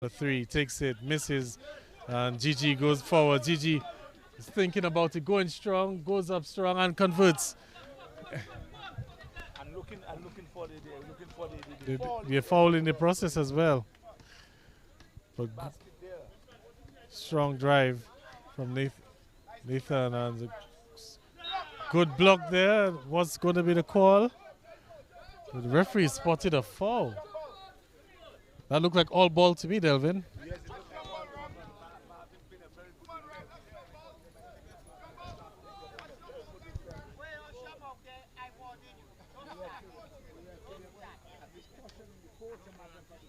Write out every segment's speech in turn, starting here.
The three takes it, misses, and Gigi goes forward. Gigi is thinking about it, going strong, goes up strong, and converts. And looking for the The, fall. the foul in the process as well. But Basket there. strong drive from Nathan, and a good block there. What's going to be the call? The referee spotted a foul. That looked like all ball to me, Delvin. Yes, it looks like all wrong, and Marvin's been a very good defender.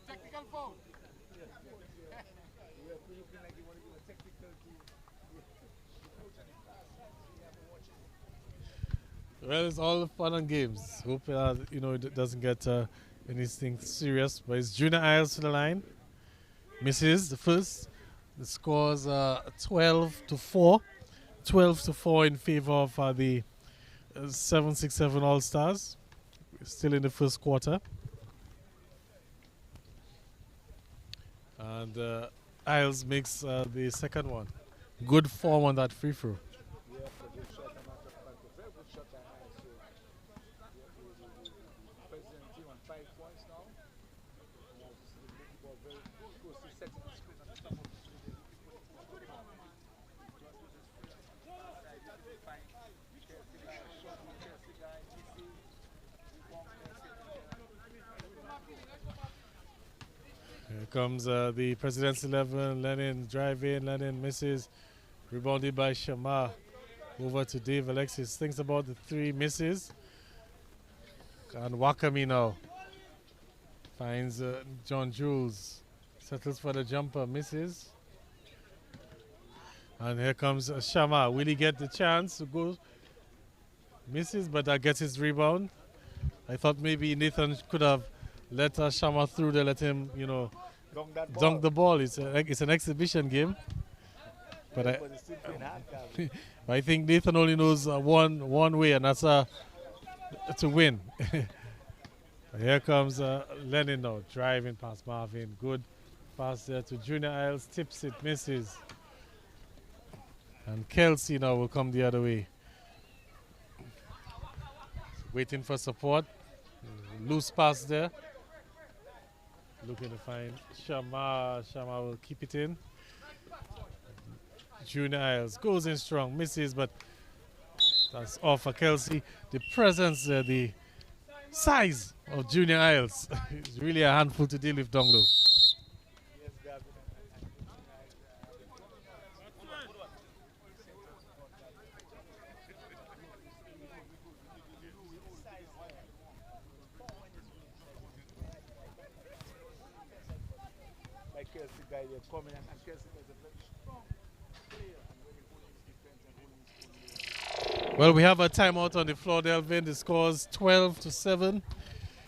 Technical foul. We are looking like you want to give a technical to Well, it's all fun and games. Hope it doesn't get anything serious. But it's Junior Isles to the line. Misses the first. The scores 12-4. 12-4 in favor of the 767 All Stars. Still in the first quarter. And Isles makes the second one. Good form on that free throw. yeah, a good shot, a matter of fact, a very good shot by Hines. So, the president team on 5 points now. And as you see, the ball very close to setting the screen on the top of the screen. They're looking for the ball. Just with his free on the side, you can find Chelsea guy, shot with Chelsea guy, DC, rebound Here comes the President's 11. Lenin drive in. Lenin misses. Rebounded by Shama. Over to Dave Alexis. Thinks about the three, misses. And Wakami now finds John Jules. Settles for the jumper. Misses. And here comes Shama. Will he get the chance to go? Misses, but gets his rebound. I thought maybe Nathan could have let Shama through there, let him, dunk that ball. dunk the ball. It's an exhibition game. But It's still playing hard, Calvin. I think Nathan only knows one way, and that's to win. Here comes Lennon now, driving past Marvin. Good pass there to Junior Isles. Tips it, misses. And Kelsey now will come the other way. Waiting for support. Loose pass there. Looking to find Shama. Shama will keep it in. Junior Isles goes in strong, misses, but that's off for Kelsey. The presence, the size of Junior Isles is really a handful to deal with, Donglo. Yes, Gavin. Like Kelsey guy, they're coming, and Kelsey is a very strong player and really holding his defense and holding his own. Well, we have a timeout on the floor, Delvin. The score's 12-7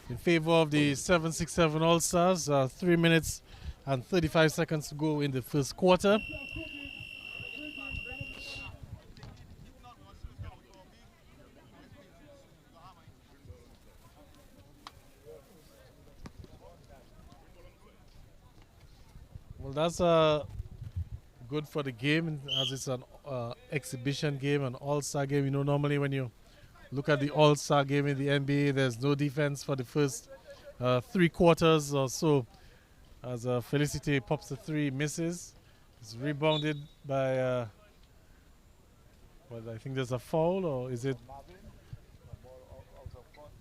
in favor of the 767 All Stars. 3 minutes and 35 seconds to go in the first quarter. Well, that's good for the game as it's an exhibition game, an all-star game. Normally when you look at the all-star game in the NBA, there's no defense for the first 3 quarters or so. As Felicity pops the three, misses. It's rebounded by, I think there's a foul, or is it? Marvin, the ball out of front.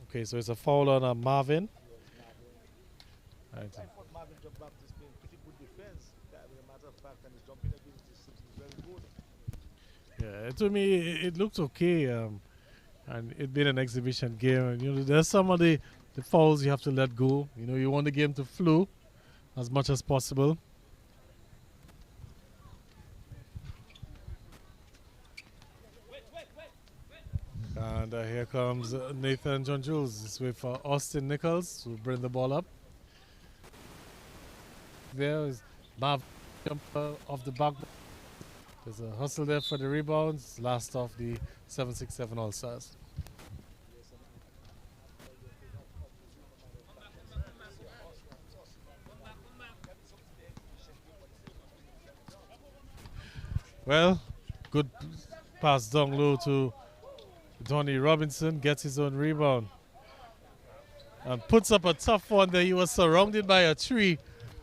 Okay, so it's a foul on Marvin. Right. I thought Marvin jumped back to Spain. Pretty good defense. That, as a matter of fact, and his jumping ability seems very good. Yeah, to me it looks okay, and it been an exhibition game. And, there's some of the fouls you have to let go. You want the game to flow as much as possible. And here comes Nathan John Jules. This way for Austin Nichols to bring the ball up. There is Marv jumper off the back. There's a hustle there for the rebounds. Last of the 767 All Stars. Well, good pass down low to Donnie Robinson, gets his own rebound and puts up a tough one there. He was surrounded by a tree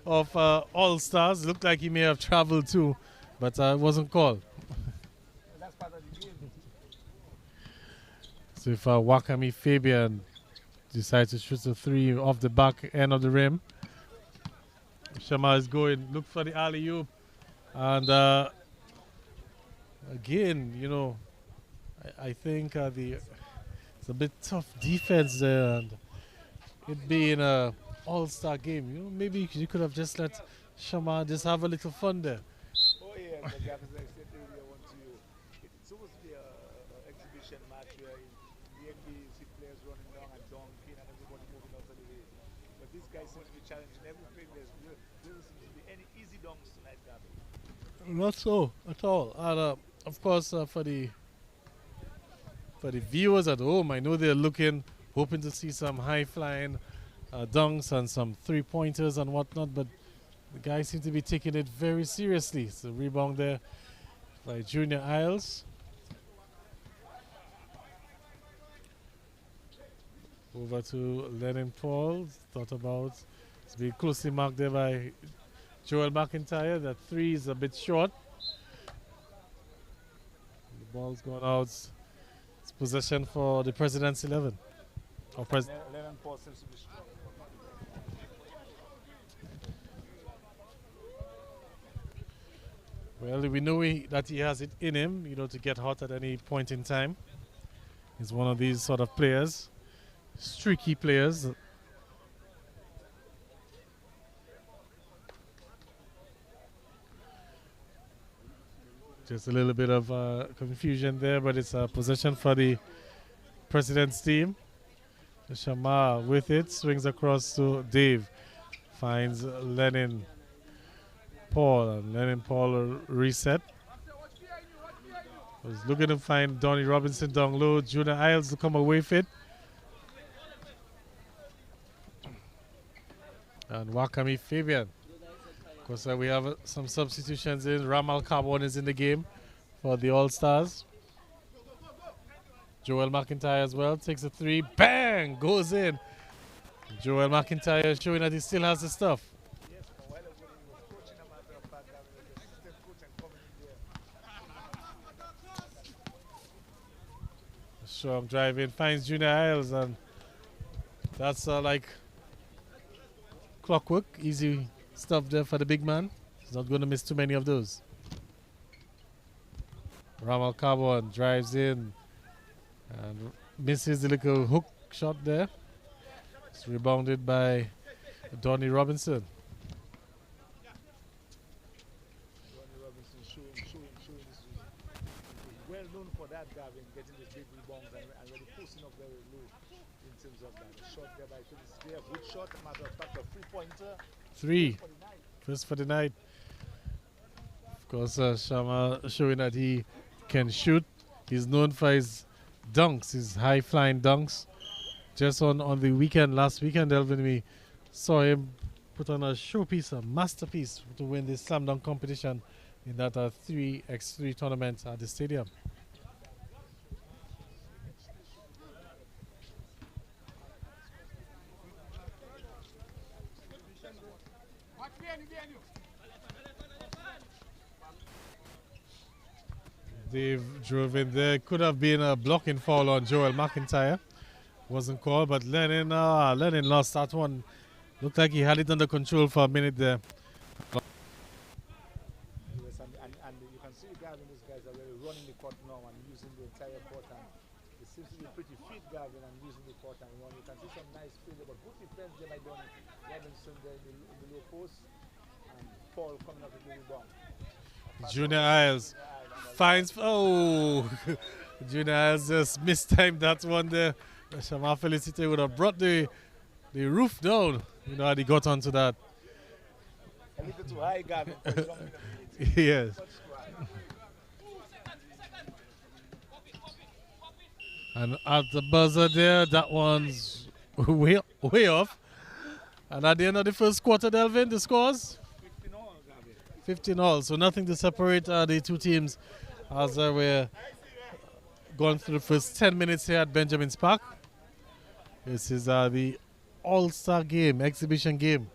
of All-Stars. Looked like he may have traveled too, but it wasn't called. That's part of the game. So if Wakami Fabian decides to shoot a three off the back end of the rim, Shama is going, look for the alley-oop. And again, you know, I think it's a bit tough defense there, and it being a all-star game, you know, maybe you could have just let Shama just have a little fun there. Oh yeah, but Gavin, as I said earlier, I want to it's supposed to be a exhibition match where in the NBA you see players running down and dunking and everybody moving out of the way. But this guy seems to be challenging everything. There doesn't seem to be any easy dunks tonight, Gavin. Not so at all. And of course, for the viewers at home, I know they're looking, hoping to see some high-flying dunks and some three-pointers and whatnot, but the guys seem to be taking it very seriously. So rebound there by Junior Isles. Over to Lennon Paul. Thought about it's being closely marked there by Joel McIntyre. That three is a bit short. The ball's gone out. It's possession for the President's 11. Or Lennon Paul seems to be strong. Well, we know that he has it in him, you know, to get hot at any point in time. He's one of these sort of players, streaky players. Just a little bit of confusion there, but it's a possession for the President's team. Shama with it, swings across to Dave, finds Lennon Paul, and Lennon Paul reset. Was looking to find Donnie Robinson down low. Junior Isles to come away with it. And Wakami Fabian. Of course, we have some substitutions in. Ramal Carbon is in the game for the All-Stars. Joel McIntyre as well takes a three. Bang! Goes in. Joel McIntyre showing that he still has the stuff. Yes, a while ago he was coaching a matter of fact, Gavin, with the assistant coach and coming in there. Strong drive in, finds Junior Isles, and that's like clockwork. Easy stuff there for the big man. He's not going to miss too many of those. Ramal Carbon drives in and misses the little hook shot there. It's rebounded by Donnie Robinson. Donnie Robinson showing this is well known for that, Gavin, getting these big rebounds and really posting up very low in terms of that. The shot there by Phillips, a good shot, a matter of fact, a three-pointer. Three. First for the night. Of course, Shama showing that he can shoot. He's known for his dunks, his high-flying dunks. Just on the weekend, last weekend, Delvin, we saw him put on a showpiece, a masterpiece to win this slam dunk competition in that 3x3 tournament at the stadium. Dave drove in there. Could have been a blocking foul on Joel McIntyre. Wasn't called, but Lennon lost that one. Looked like he had it under control for a minute there. Yes, and you can see, Gavin, these guys are really running the court now and using the entire court. And it seems to be pretty fit, Gavin, and using the court. And you can see some nice play, but good defense there by Donnie Robinson there in the low post. And Paul coming up with the rebound. Junior Isles finds. Oh, Junior Isles just mistimed that one there. Shama Felicity would have brought the roof down. You know how he got onto that. A little too high, Gavin, for jumping up. Yes. And at the buzzer there, that one's way off. And at the end of the first quarter, Delvin, the scores? 15 all. So nothing to separate the two teams as we're going through the first 10 minutes here at Benjamin's Park. This is the All-Star game, exhibition game,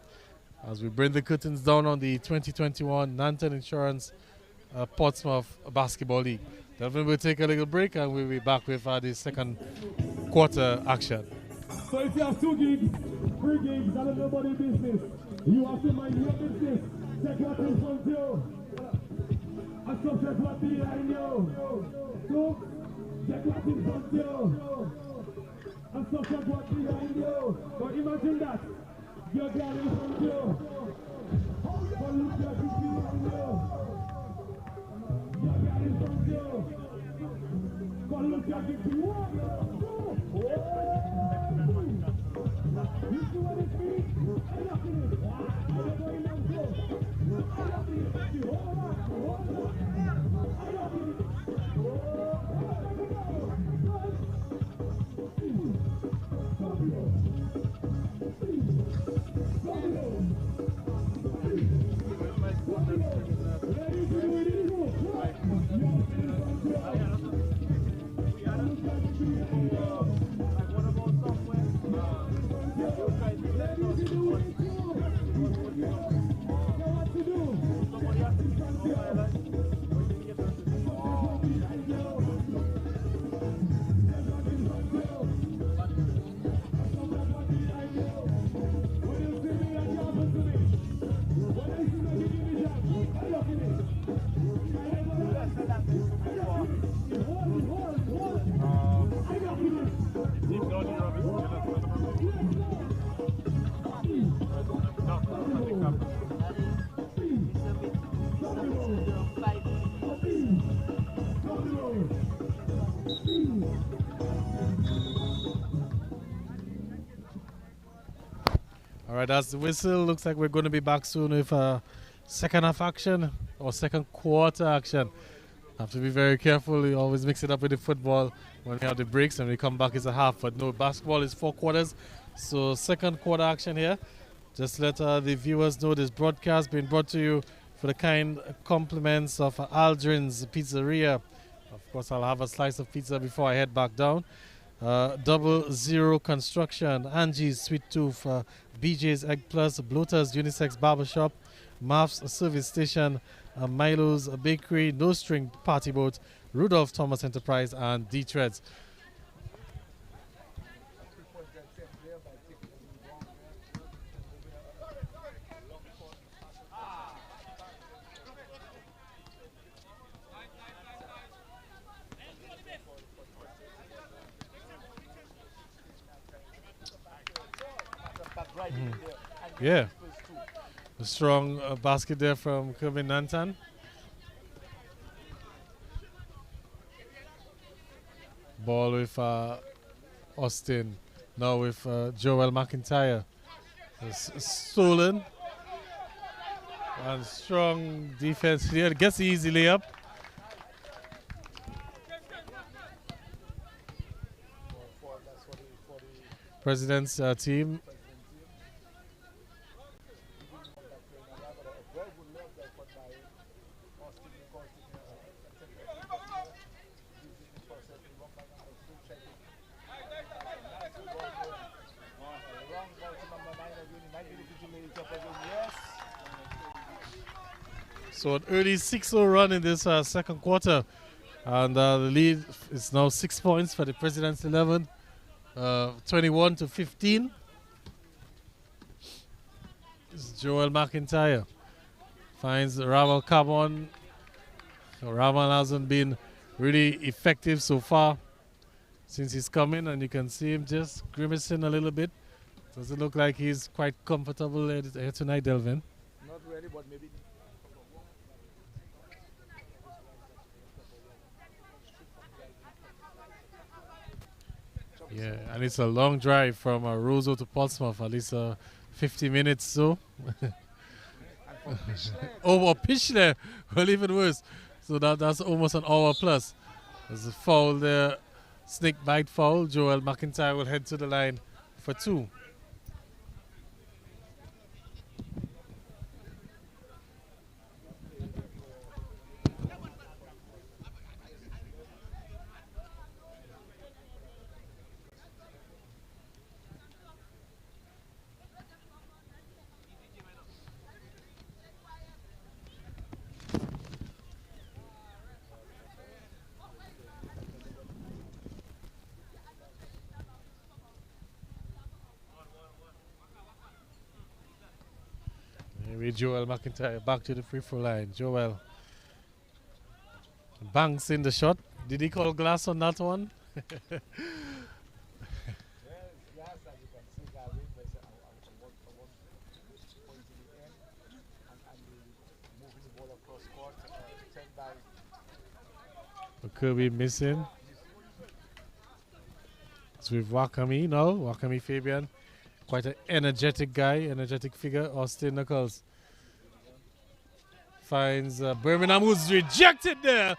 as we bring the curtains down on the 2021 Nanton Insurance Portsmouth Basketball League. Then we'll take a little break and we'll be back with the second quarter action. So if you have 2 gigs, 3 gigs, that is nobody's business. You have to mind your business. Check what in front of you. And so check what behind you. So check what in front of you. And so check what behind you. So imagine that. Your girl in front of you. But look at it behind you. Your girl in front of you. But look at it behind you. All right, that's the whistle. Looks like we're going to be back soon with second half action or second quarter action. Have to be very careful. You always mix it up with the football when we have the breaks and we come back it's a half. But no, basketball is 4 quarters. So second quarter action here. Just let the viewers know this broadcast being brought to you for the kind compliments of Aldrin's Pizzeria. Of course, I'll have a slice of pizza before I head back down. 00 Construction, Angie's Sweet Tooth, BJ's Egg Plus, Bloater's Unisex Barbershop, Math's Service Station, Milo's Bakery, No String Party Boat, Rudolph Thomas Enterprise, and D-Treads. Yeah, a strong basket there from Kevin Nanton. Ball with Austin, now with Joel McIntyre. Stolen. And strong defense here, gets the easy layup. President's team. So an early 6-0 run in this second quarter. And the lead is now 6 points for the President's 11. 21 to 15. This is Joel McIntyre. Finds Ramal Cabon. Ramal hasn't been really effective so far since he's come in, and you can see him just grimacing a little bit. Doesn't look like he's quite comfortable here tonight, Delvin. Not really, but maybe. Yeah, and it's a long drive from Roseau to Portsmouth, at least 50 minutes so. Oh, pitch there. Well, even worse. So that's almost an hour plus. There's a foul there, snake bite foul. Joel McIntyre will head to the line for 2. with Joel McIntyre back to the free throw line. Joel banks in the shot. Did he call glass on that one? Yes, as you can see, Gavin, there's a one point in the end, and moving the ball across court, 10 by Kirby missing. It's with Wakami now. Wakami Fabian. Quite an energetic guy, energetic figure. Austin Knuckles finds Birmingham, who's rejected there.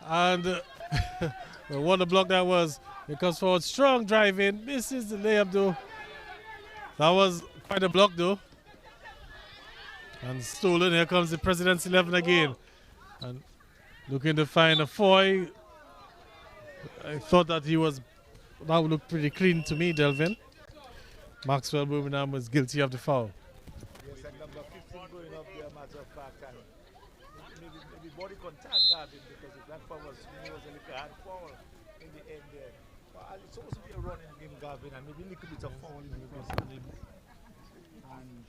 And what a block that was. It comes forward, strong drive in. Misses the layup though. That was quite a block though. And stolen. Here comes the President's 11 again. And looking to find a foul. I thought that that would look pretty clean to me, Delvin. Maxwell Birmingham was guilty of the foul. yes, and number 15 going up there, matter of fact, and maybe body contact, Gavin, because if that foul was a little hard foul in the end there. But it's supposed to be a running game, Gavin, and maybe a little bit of foul in the first game. And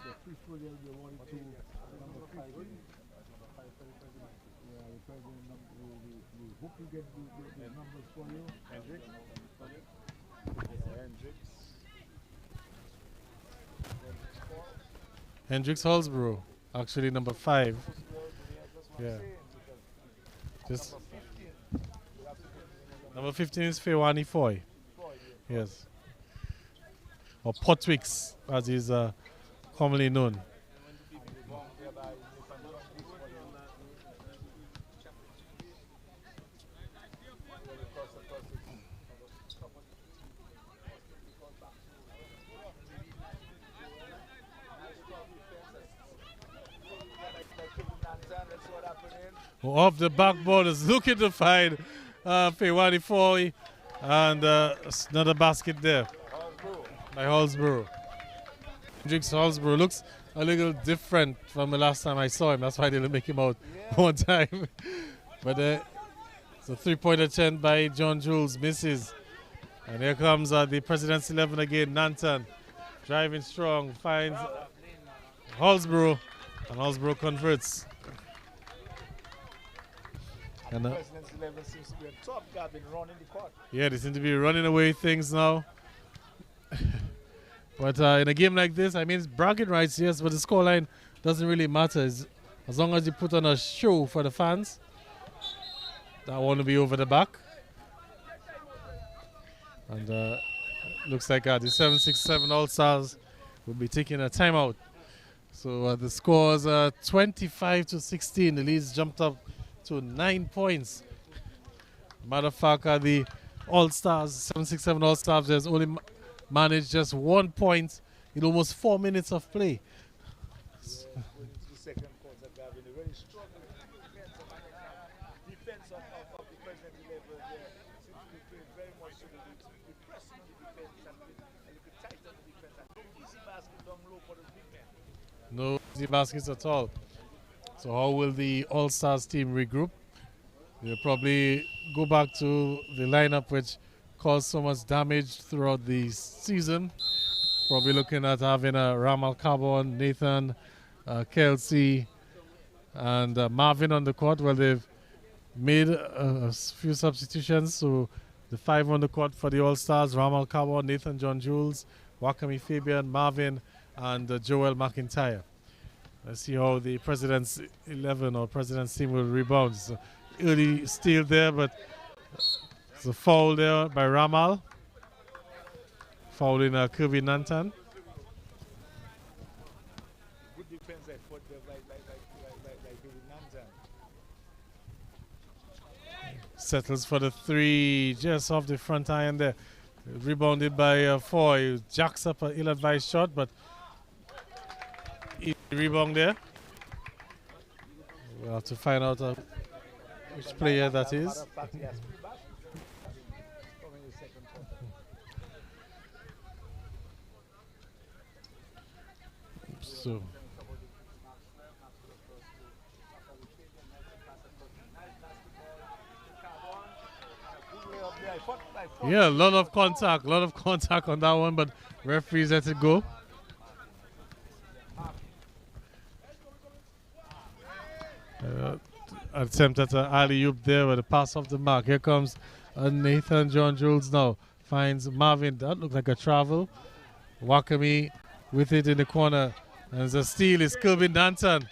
the free throw there, they wanted to number 5. Yeah, the president, we hope you get the numbers for you. Hendricks. Hendricks Hallsborough, actually number 5. Yeah. Just number 15 is Fewani Foy. Yes. Or Potwix, as he's commonly known. Off the backboard is looking to find Fewani Foy, and another basket there by Hallsborough. Hendricks Hallsborough looks a little different from the last time I saw him. That's why I didn't make him out one time. But it's a 3-point attempt by John Jules, misses. And here comes the President's 11 again, Nanton. Driving strong, finds Hallsborough, and Hallsborough converts. And President's 11 seems to be a top guy been running the court. yeah, they seem to be running away things now. But in a game like this, I mean, it's bragging rights, yes, but the scoreline doesn't really matter. As long as you put on a show for the fans, that want to be over the back. And looks like the 767 All-Stars will be taking a timeout. So the scores are 25-16. The leads jumped up to 9 points. Matter of fact, the All-Stars, 767 All-Stars, has only managed just 1 point in almost 4 minutes of play. The second quarter, Gavin, a very strong defense of the President 11 there. Seems to be playing very much so the pressing on the defense and a little tight on the defense. And easy basket down low for the big men. No easy baskets at all. So how will the All-Stars team regroup? They'll probably go back to the lineup which caused so much damage throughout the season. Probably looking at having Ramal Carbon, Nathan, Kelsey, and Marvin on the court. Well, they've made a few substitutions. So the 5 on the court for the All-Stars: Ramal Carbon, Nathan John Jules, Wakami Fabian, Marvin, and Joel McIntyre. Let's see how the President's 11 or President's team will rebound. So early steal there, but it's a foul there by Ramal. Fouling Kirby Nanton. Good defense effort there like David Nanton. Settles for the 3 just off the front iron there. Rebounded by Foy. Jacks up an ill-advised shot, but easy rebound there. We'll have to find out which player that is. So yeah, a lot of contact on that one, but referees let it go. Attempt at an alley-oop there with a pass off the mark. Here comes Nathan John Jules now. Finds Marvin. That looks like a travel. Wakami with it in the corner. And the steal is Kelvin Danton.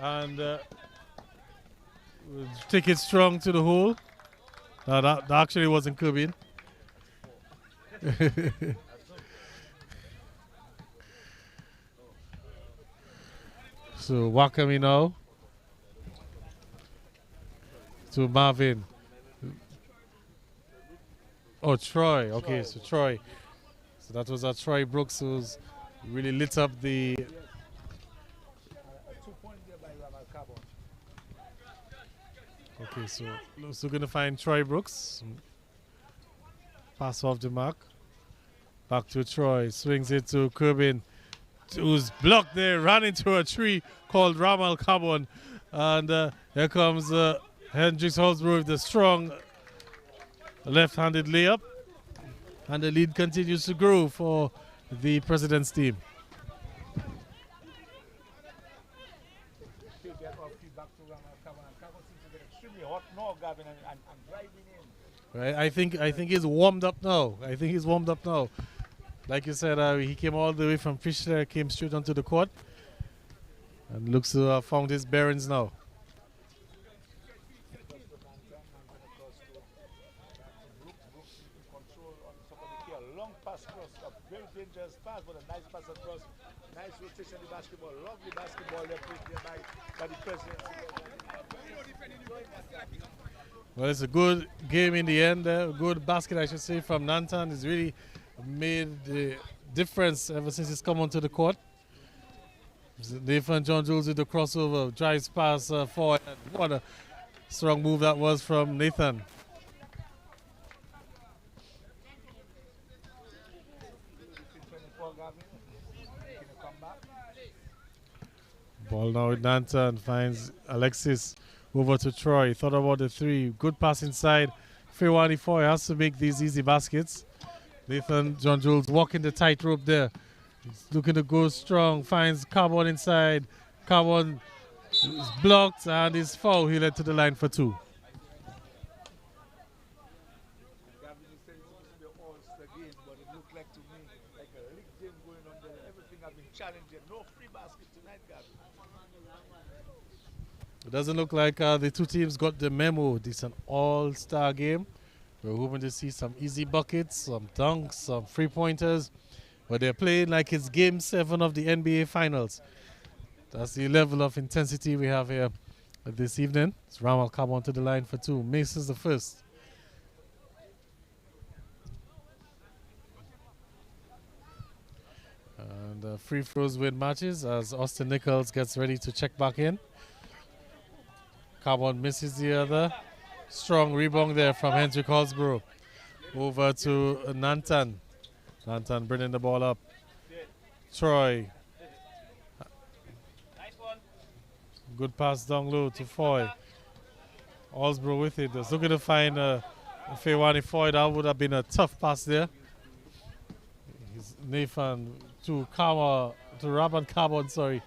And take it strong to the hole. No, that actually wasn't Kelvin. So Wakami now to Marvin. Oh, Troy. Okay, so Troy. So that was Troy Brooks who's really lit up the. 2 points there by Ramal Carbon. Okay, so we're going to find Troy Brooks. Pass off the mark. Back to Troy. Swings it to Kerbin, who's blocked there, ran into a tree called Ramal Carbon. And here comes Hendricks Holzbrook with the strong left-handed layup. And the lead continues to grow for the President's team. Back to Ramal Carbon. And Carbon seems to get extremely hot now, Gavin, and driving in. Right, I think he's warmed up now. Like you said, he came all the way from Fisher, came straight onto the court, and looks to have found his bearings now. Long pass cross, a very dangerous pass, but a nice pass across. Nice rotation of the basketball. Lovely basketball there played there by the President. Well, it's a good game in the end. A good basket, I should say, from Nantan. It's really made the difference ever since he's come onto the court. Nathan John Jules with the crossover, drives past forward. What a strong move that was from Nathan. Ball now with Nantan, finds Alexis over to Troy. Thought about the three. Good pass inside. Fewani Foy has to make these easy baskets. Nathan John Jules walking the tightrope there. He's looking to go strong. Finds Carbon inside. Carbon is blocked and is fouled. He led to the line for two. It doesn't look like the two teams got the memo. This is an all-star game. We're hoping to see some easy buckets, some dunks, some three-pointers. But they're playing like it's Game 7 of the NBA Finals. That's the level of intensity we have here this evening. It's Ramal Carbon to the line for two. Misses the first. And free throws win matches as Austin Nichols gets ready to check back in. Carbon misses the other. Strong rebound there from Hendrick Holzborough. Over to Nantan. Nantan bringing the ball up. Troy. Good pass down low to Foy. Holzborough with it. Just looking to find Fewani Foy. That would have been a tough pass there. Nathan to Raban Carbon, sorry.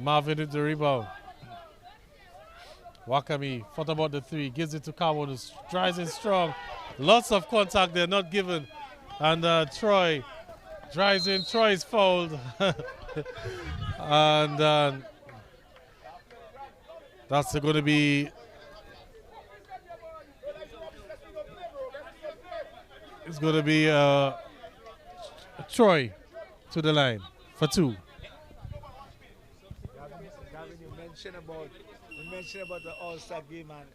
Marvin with the rebound. Wakami thought about the three, gives it to Carbon, who drives in strong. Lots of contact there, not given. And Troy drives in. Troy is fouled. And that's going to be. It's going to be Troy to the line for two. Gavin, you mentioned about the All-Star game and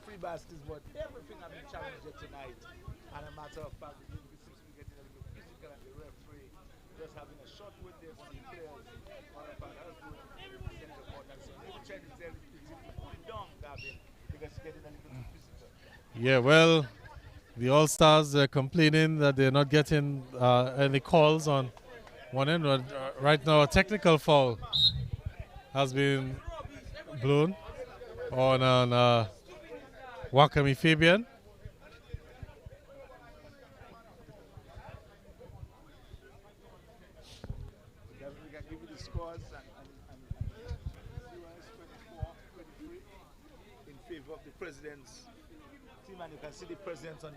free baskets, but everything has been challenged here tonight. And a matter of fact, we seem to be getting a little physical, and the referee just having a short with there for the players. All of that has good. So we try to tell it, cool down, Gavin, because it's getting a little physical. Yeah, well, the All-Stars are complaining that they're not getting any calls on one end. Right now, a technical foul has been blown on Wakami Fabian. We can give you the scores and 0 is 24. representative of the president's team, and you can see the president on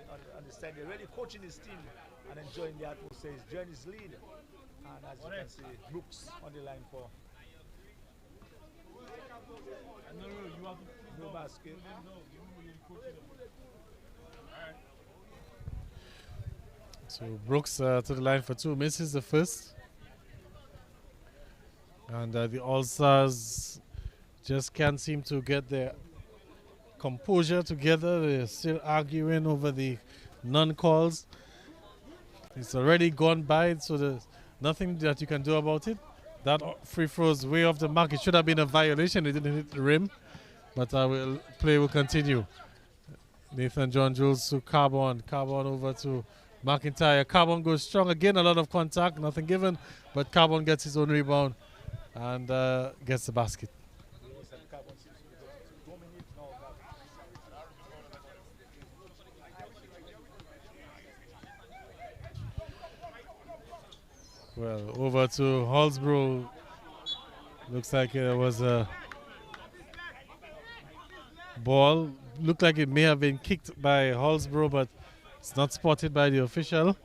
the side. They're really coaching his team and enjoying the atmosphere. He's joined his lead. And as you can see, Brooks on the line for no basket. So Brooks to the line for 2, misses the first. And the All-Stars just can't seem to get their composure together. They're still arguing over the non-calls. It's already gone by, so there's nothing that you can do about it. That free throw is way off the mark. It should have been a violation. It didn't hit the rim. But play will continue. Nathan John Jules to Carbon. Carbon over to McIntyre. Carbon goes strong again. A lot of contact. Nothing given. But Carbon gets his own rebound and gets the basket. Well, over to Hallsborough. Looks like it was a ball. Looked like it may have been kicked by Hallsborough, but it's not spotted by the official.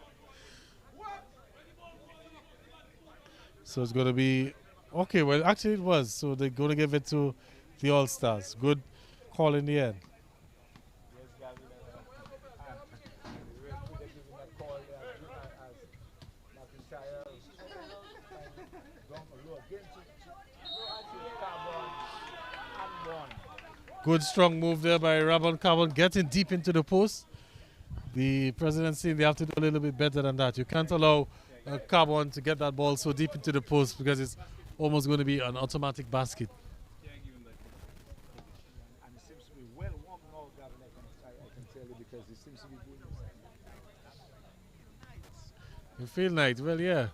So it's going to be... Okay, well, actually it was. So they're going to give it to the All-Stars. Good call in the end. Good strong move there by Rabon Carbon, getting deep into the post. The presidency, they have to do a little bit better than that. You can't allow Carbon to get that ball so deep into the post because it's almost going to be an automatic basket. And it seems to be well warmed now, Gavin, I can tell you, because it seems to be doing You feel nice? Well, yeah.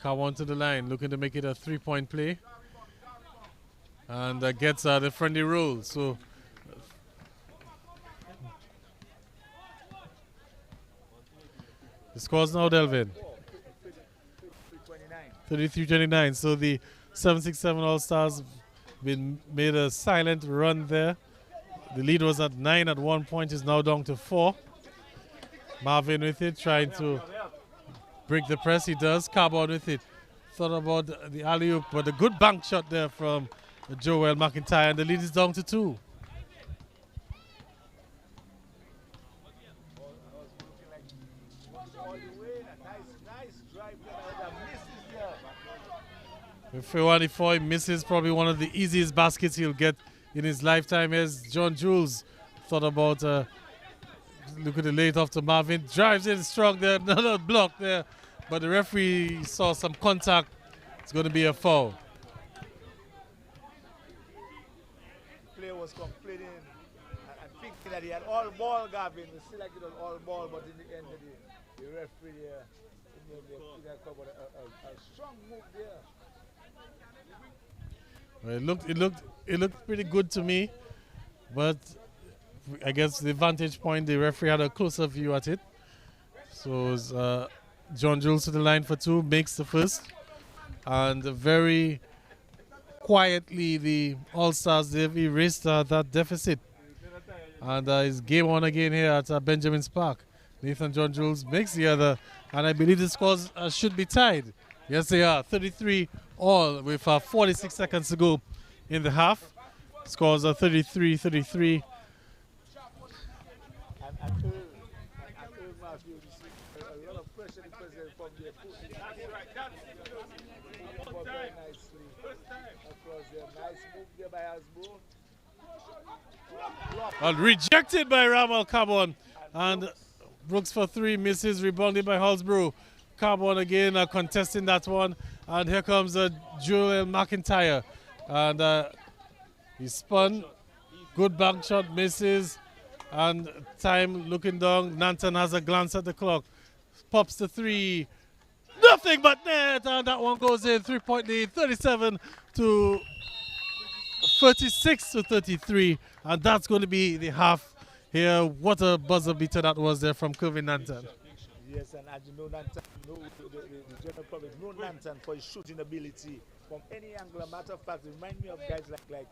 Carbon to the line, looking to make it a 3-point play. And gets the friendly roll. So the score's now, Delvin. 33-29. So the 767 All-Stars made a silent run there. The lead was at 9 at one point. Is now down to 4. Marvin with it, trying to break the press. He does. Carbon with it. Thought about the alley-oop, but a good bank shot there from Joel McIntyre, and the lead is down to 2. If he misses probably one of the easiest baskets he'll get in his lifetime, as John Jules thought about look at the late off to Marvin, drives in strong there, another block there, but the referee saw some contact. It's going to be a foul. Was completing and thinking that he had all ball, Gavin. He selected on all ball, but in the end, the referee a strong move there. Well, it looked pretty good to me, but I guess the vantage point, the referee had a closer view at it. So it's, John Jules to the line for 2, makes the first, and very quietly the All-Stars, they've erased that deficit. And it's game on again here at Benjamin's Park. Nathan John Jules makes the other, and I believe the scores should be tied. Yes, they are. 33 all with 46 seconds to go in the half. Scores are 33-33. A lot of pressure from the Rejected by Ramal Carbon, and Brooks for 3 misses, rebounded by Hallsborough. Carbon again contesting that one, and here comes Joel McIntyre, and he spun, good bank shot, misses, and time looking down. Nanton has a glance at the clock, pops the 3, nothing but net, and that one goes in. 3-point lead, 36-33, and that's going to be the half here. What a buzzer beater that was there from Kevin Nanton. Yes, and as you know, Nanton, the general public know Nanton for his shooting ability, from any angle. A matter of fact, it reminds me of guys like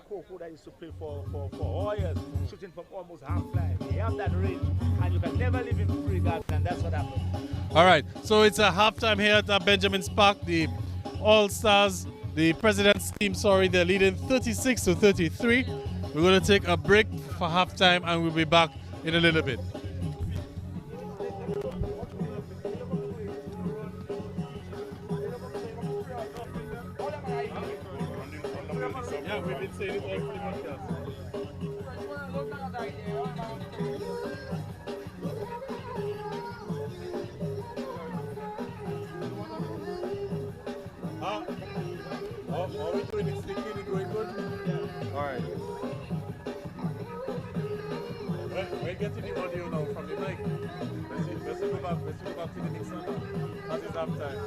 Coco that used to play for Warriors, shooting from almost half line. He have that range, and you can never leave him free, guys, and that's what happened. All right, so it's a halftime here at Benjamin's Park. The All-Stars, the President's team, sorry, they're leading 36-33. We're going to take a break for halftime, and we'll be back in a little bit. Yeah, we've been saying it all pretty much, yes. Are we doing it sticking and going good? Yeah. All right. We're getting the audio now from the mic. Let's go back to the mixer now. As it's halftime.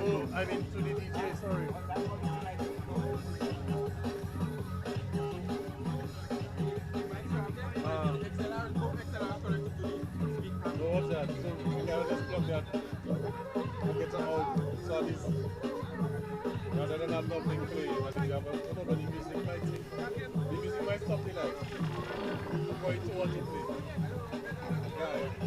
Oh, I mean to the DJ, sorry. What's that? So we can just plug that and get them out. So this, rather than have nothing playing, I think you have the music might take. The music might stop the light for it to want to play. Yeah.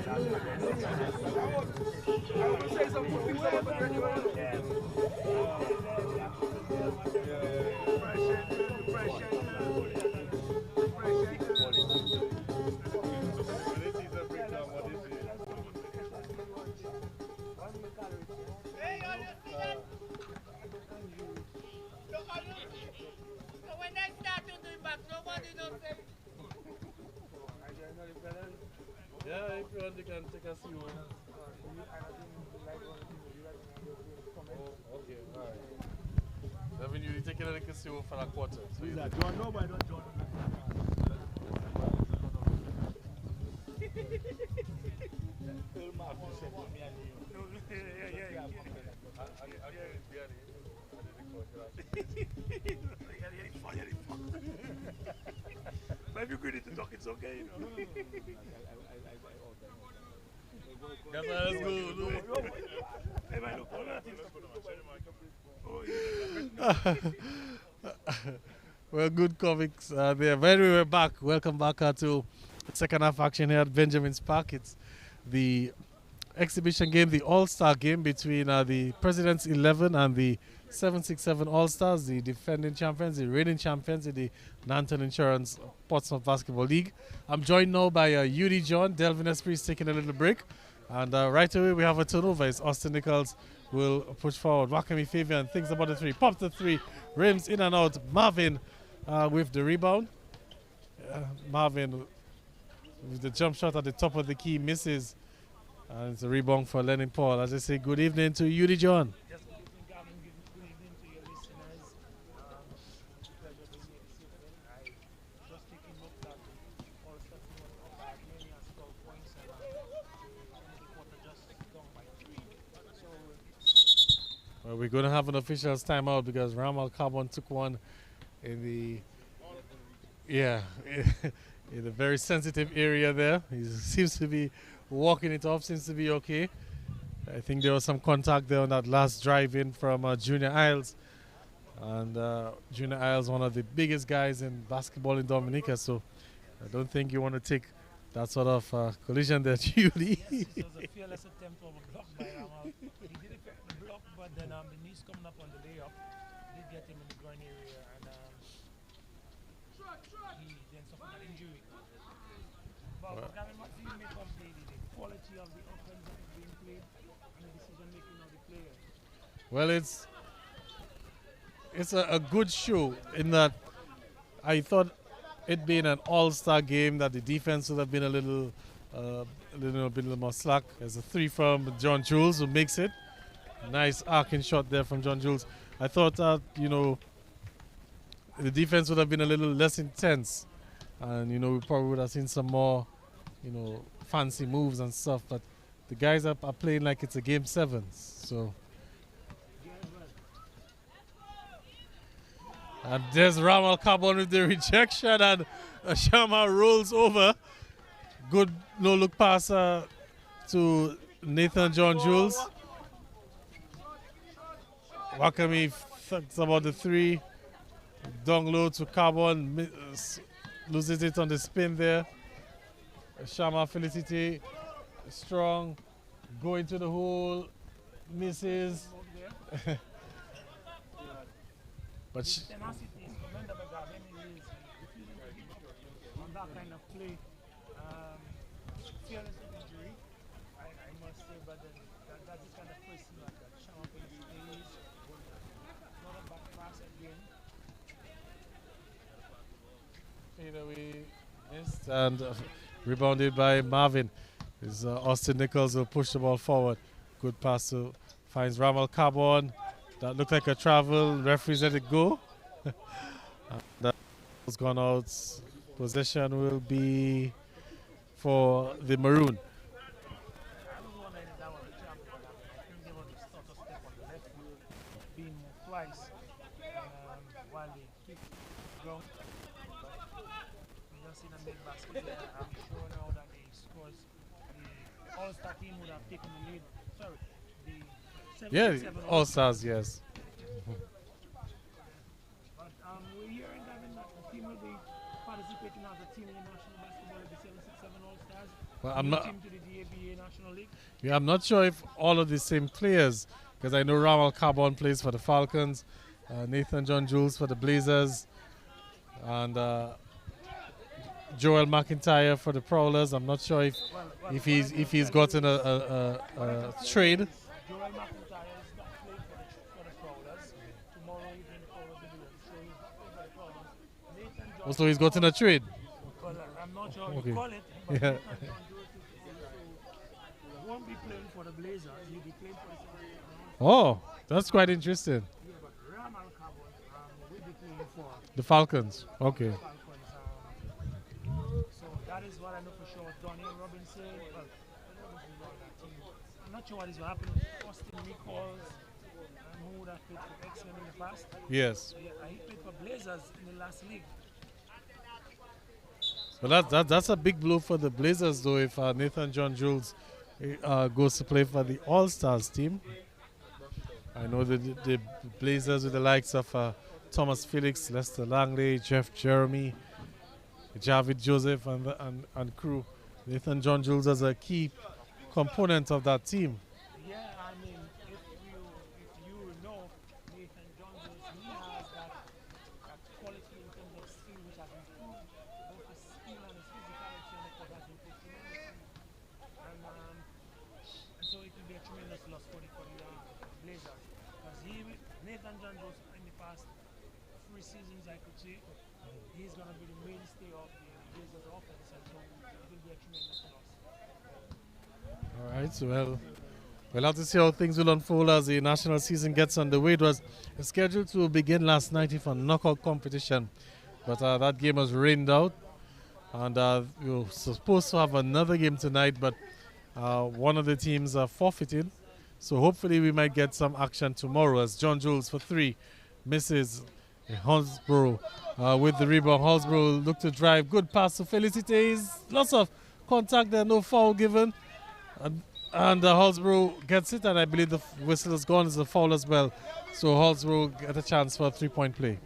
I want to say some good things about the graduate. Yeah, if you want, you can take a few. Oh, okay, alright. That means you're taking a casino for a quarter. So you John, nobody don't John. But if you agree to talk, it's okay, you know. That's why let's go. Hey, man, look, all that Well, good comics there. When we were back, welcome back to the second half action here at Benjamin's Park. It's the exhibition game, the All-Star game between the President's 11 and the 767 All-Stars, the defending champions, the reigning champions in the Nanton Insurance Portsmouth Basketball League. I'm joined now by UD John. Delvin Esprit is taking a little break. And right away we have a turnover. It's Austin Nichols will push forward. Wakami Fabian thinks about the three. Pops the three. Rims in and out. Marvin with the rebound. Marvin with the jump shot at the top of the key misses. And it's a rebound for Lennon Paul. As I say, good evening to UD John. Yes, good evening, Gavin. Good evening to your listeners. Pleasure to see you this evening. I just taking note that all stuff was up by nearly as 12 points and the quarter just gone by 3. So, Well, we're going to have an official's timeout because Ramal Carbon took one in the in a very sensitive area there. He seems to be walking it off, seems to be okay. I think there was some contact there on that last drive in from Junior Isles. And Junior Isles, one of the biggest guys in basketball in Dominica, so I don't think you want to take that sort of collision there, Judy. yes, it was a fearless attempt of a block by Ramal. He did effect the block, but then the knees coming up on the layup did get him in the groin area, and he then suffered an injury. But Gavin, what do you make of the quality of the offense that is being played and the decision making of the players? Well, it's a good show in that I thought it being an all-star game that the defense would have been a little bit more slack. There's a three from John Jules who makes it. Nice arcing shot there from John Jules. I thought that, the defense would have been a little less intense. And, we probably would have seen some more, fancy moves and stuff. But the guys are playing like it's a game 7. So. And there's Ramal Carbon with the rejection, and Shama rolls over. Good no-look pass to Nathan John Jules. Wakami thinks about the three. Down low to Carbon, loses it on the spin there. Shama Felicity, strong, going to the hole, misses. But tenacity is commendable, Gavin. He is refusing to give up on that kind of play. Fearless of injury, I must say, but then that's the kind of person that Shama Felicity is. Not a back pass again. We missed and rebounded by Marvin. Austin Nichols will push the ball forward. Good pass to finds Ramal Carbon. That looked like a travel. Referees let it go. That was gone out. Possession will be for the Maroon. I don't want to end that one with travel, but I think they were the stutter step on the left field, being moved twice while they kick ground. We just seen a mid basket there. I'm sure now that they scores, the All-Star team would have taken the lead. Sorry, the Yeah, 77 all stars, yes. But we're hearing, Gavin, that the team will be participating as a team in the National Basketball of the 767 All-Stars. Well, I'm not. Team to the DABA Yeah, I'm not sure if all of the same players, because I know Ramal Carbon plays for the Falcons, Nathan John Jules for the Blazers, and Joel McIntyre for the Prowlers. I'm not sure if he's gotten a trade. Joel McIntyre is not playing for the Prowlers. Tomorrow he's in the Prowlers division, so he's playing for the Prowlers. Nathan John. Also, he's gotten a trade. Well, I'm not sure how Okay. you call it, but Yeah. Nathan John also won't be playing for the Blazers. He'll be playing for the Celtics. Oh, that's quite interesting. Yeah, but Ramal Carbon will be playing for The Falcons. Okay. Falcons. So that is what I know for sure. Donnie Robinson. Well, Robinson is on that team. I'm not sure what is going to happen with Austin Nichols, who would have played for X-Men in the past. Yes. Yeah, he played for Blazers in the last league. But that's a big blow for the Blazers, though, if Nathan John Jules goes to play for the All-Stars team. I know the Blazers with the likes of Thomas Felix, Lester Langley, Jeff Jeremy, Javid Joseph, and crew. Nathan John Jules is a key component of that team. Yeah, I mean, if you know Nathan Johnson, he has that quality in terms of skill, which has improved both his skill and his physicality, and it has improved tremendously. And so it will be a tremendous loss for the Blazers, because Nathan Johnson in the past 3 seasons, I could say, he's going to be the mainstay of the Blazers offense, and so it will be a tremendous loss. All right, so we'll have to see how things will unfold as the national season gets underway. It was scheduled to begin last night for knockout competition, but that game was rained out, and we were supposed to have another game tonight, but one of the teams forfeited. So hopefully we might get some action tomorrow as John Jules for 3 misses. Hallsborough with the rebound. Hallsborough look to drive. Good pass to Felicites. Lots of contact there, no foul given. And Hallsborough gets it, and I believe the whistle is gone as a foul as well. So Hallsborough get a chance for a 3-point play.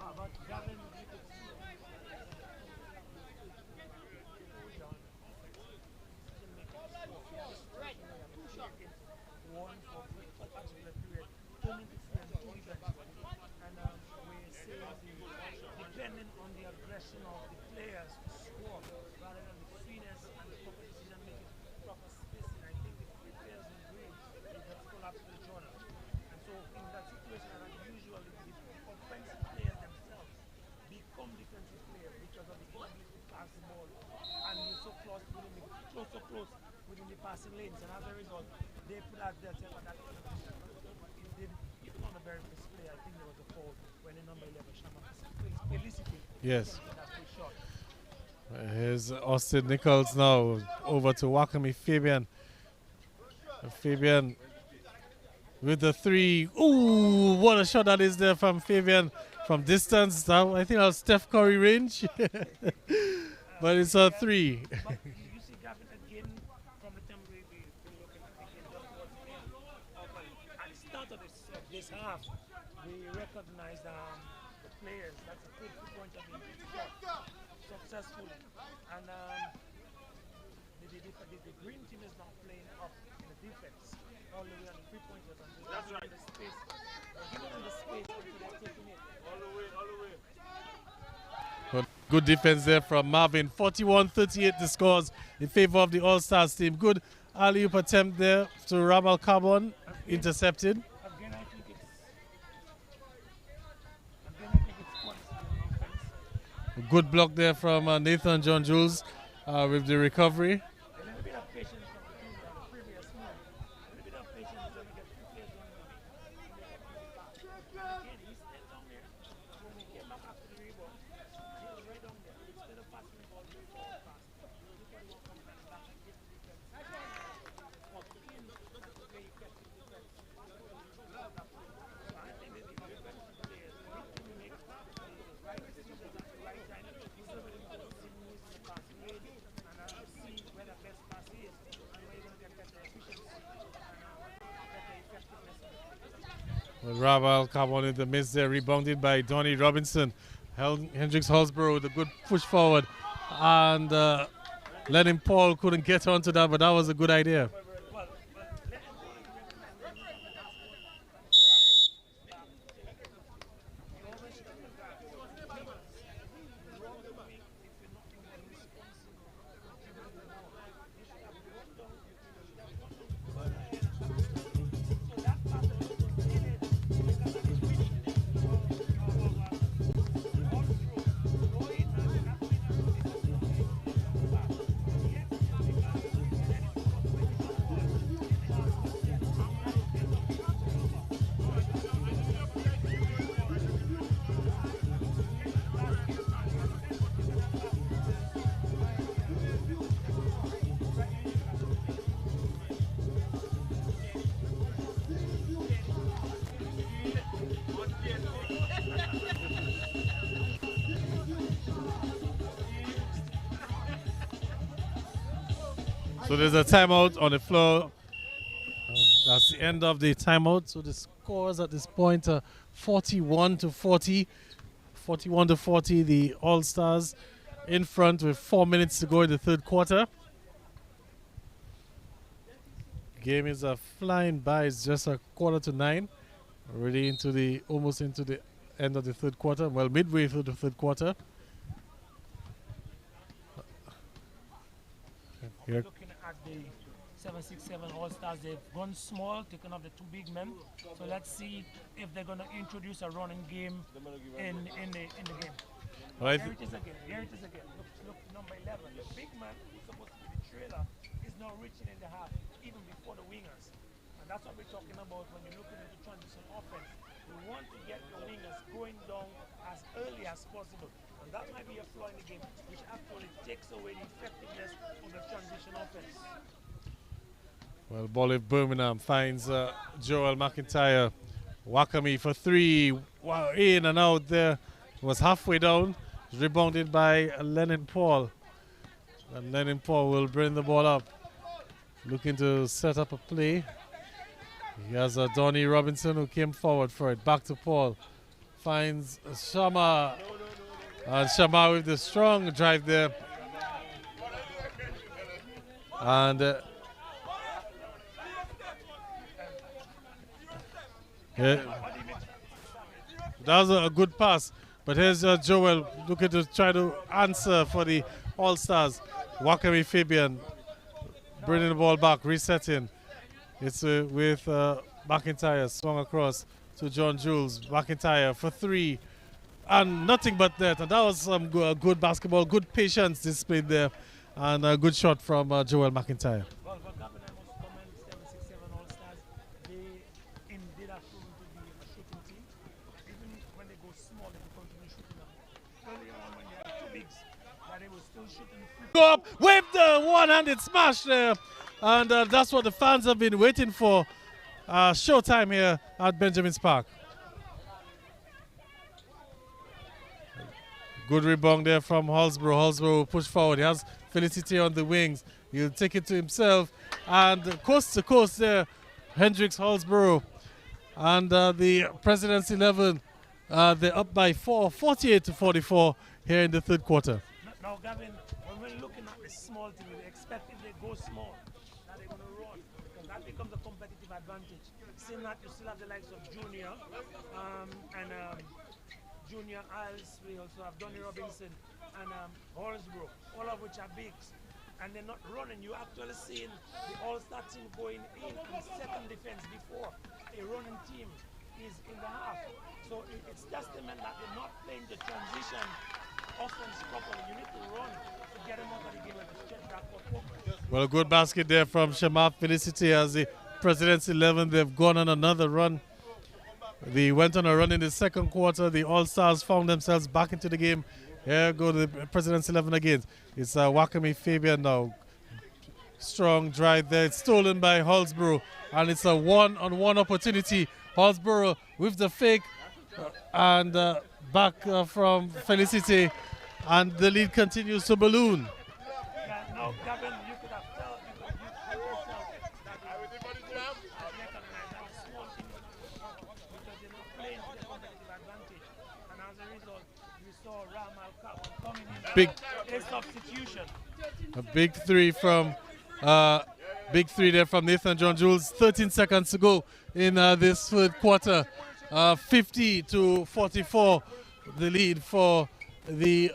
Depending on the aggression of the players to score rather than the freeness and the proper decision making, proper spacing. I think the 3 players in green, they just collapse with each other. And so in that situation, usually the offensive players themselves become defensive players because of the inability to pass the ball. And you're so close within the passing lanes, and as a result, they put out their temper that even on the very first play, I think there was a foul when the number 11 Shama elicited. Yes. Here's Austin Nichols now over to Wakami Fabian. Fabian with the 3. Ooh, what a shot that is there from Fabian from distance. I think that was Steph Curry range. But it's a 3. But you see Gavin again from the time we looking at the game just towards the end. At the start of this half, we recognized the players. That's a good 2-point shot successfully. And the green team is not playing up in the defense all the way on the 3-pointers. That's right. The space. Giving them the space until they're taking it. All the way. Good defense there from Marvin. 41-38 the scores in favor of the All-Stars team. Good alley-oop attempt there to Ramal Carbon, intercepted. Again, I think it's points in offense. Good block there from Nathan John Jules with the recovery. A little bit of patience from the previous move. A little bit of patience until we get 2 players on the again, he stayed down there. When we came back after the rebound, he was right down there. Instead of passing the ball, he was all fast. Look at what comes back and get the defense. But in the way he kept the defense. So I think that the defensive players need to make the right decisions at the right time. Instead of the sinews in the passing lane and see where the best pass is and where you're going to get better efficiency and better effectiveness in the play. Raval Carbon in the miss there, rebounded by Donnie Robinson. Hendricks Hallsborough with a good push forward, and Lennon Paul couldn't get onto that, but that was a good idea. Well, So there's a timeout on the floor. That's the end of the timeout. So the scores at this point are 41 to 40. 41 to 40. The All-Stars in front with 4 minutes to go in the third quarter. Game is flying by. It's just a 8:45. Already almost into the end of the third quarter. Well, midway through the third quarter. Here. Looking at the 767 All-Stars, they've gone small, taken off the two big men. So let's see if they're going to introduce a running game in the game. Right. Here it is again. Look, number 11. The big man who's supposed to be the trailer is now reaching in the half, even before the wingers. And that's what we're talking about when you're looking at the transition offense. We want to get the wingers going down as early as possible. And that might be a flaw in the game, which actually takes away the effectiveness of the transition offense. Well, ball in Birmingham finds Joel McIntyre. Wakame for three. Wow, in and out there. Was halfway down. Rebounded by Lennon Paul. And Lennon Paul will bring the ball up. Looking to set up a play. He has Donnie Robinson who came forward for it. Back to Paul. Finds Shama. And Shama with the strong drive there. And yeah, that was a good pass. But here's Joel looking to try to answer for the All-Stars. Wakame Fabian bringing the ball back, resetting. It's with McIntyre swung across to John Jules. McIntyre for three. And nothing but that. And that was some good basketball, good patience displayed there. And a good shot from Joel McIntyre. Well, for Gavin, I must comment 767 All-Stars. They indeed have proven to be a shooting team. Even when they go small, they can continue shooting them. Earlier on, when they had two bigs, but they were still shooting free. Go up with the one-handed smash there. And that's what the fans have been waiting for. Showtime here at Benjamin's Park. Good rebound there from Hallsborough. Hallsborough will push forward. He has Felicity on the wings. He'll take it to himself. And coast to coast there, Hendricks Hallsborough. And the President's 11, they're up by 48 to 44 here in the third quarter. Now, Gavin, when we're looking at the small team, we expect if they go small, that they're going to run. Because that becomes a competitive advantage. Seeing that you still have the likes of Junior and Junior Isles. We also have Donnie Robinson and Hallsborough, all of which are bigs. And they're not running. You're actually seeing the All-Star team going in and second defense before a running team is in the half. So it's testament that they're not playing the transition offense properly. You need to run to get them out of the game and stretch that court. Well, a good basket there from Shama Felicity as the President's 11. They've gone on another run. They went on a run in the second quarter. The All-Stars found themselves back into the game. Here go the President's 11 again. It's Wakame Fabian now. Strong drive there. It's stolen by Hallsborough. And it's a one-on-one opportunity. Hallsborough with the fake. And back from Felicity. And the lead continues to balloon. Yeah, no, Gavin, you could have told yourself that recognize that the small team is not because they're not playing to their competitive advantage. And as a result, we saw Ramal coming in Big, a substitution. a big three from big three there from Nathan John Jules. 13 seconds to go in this third quarter. 50 to 44, the lead for the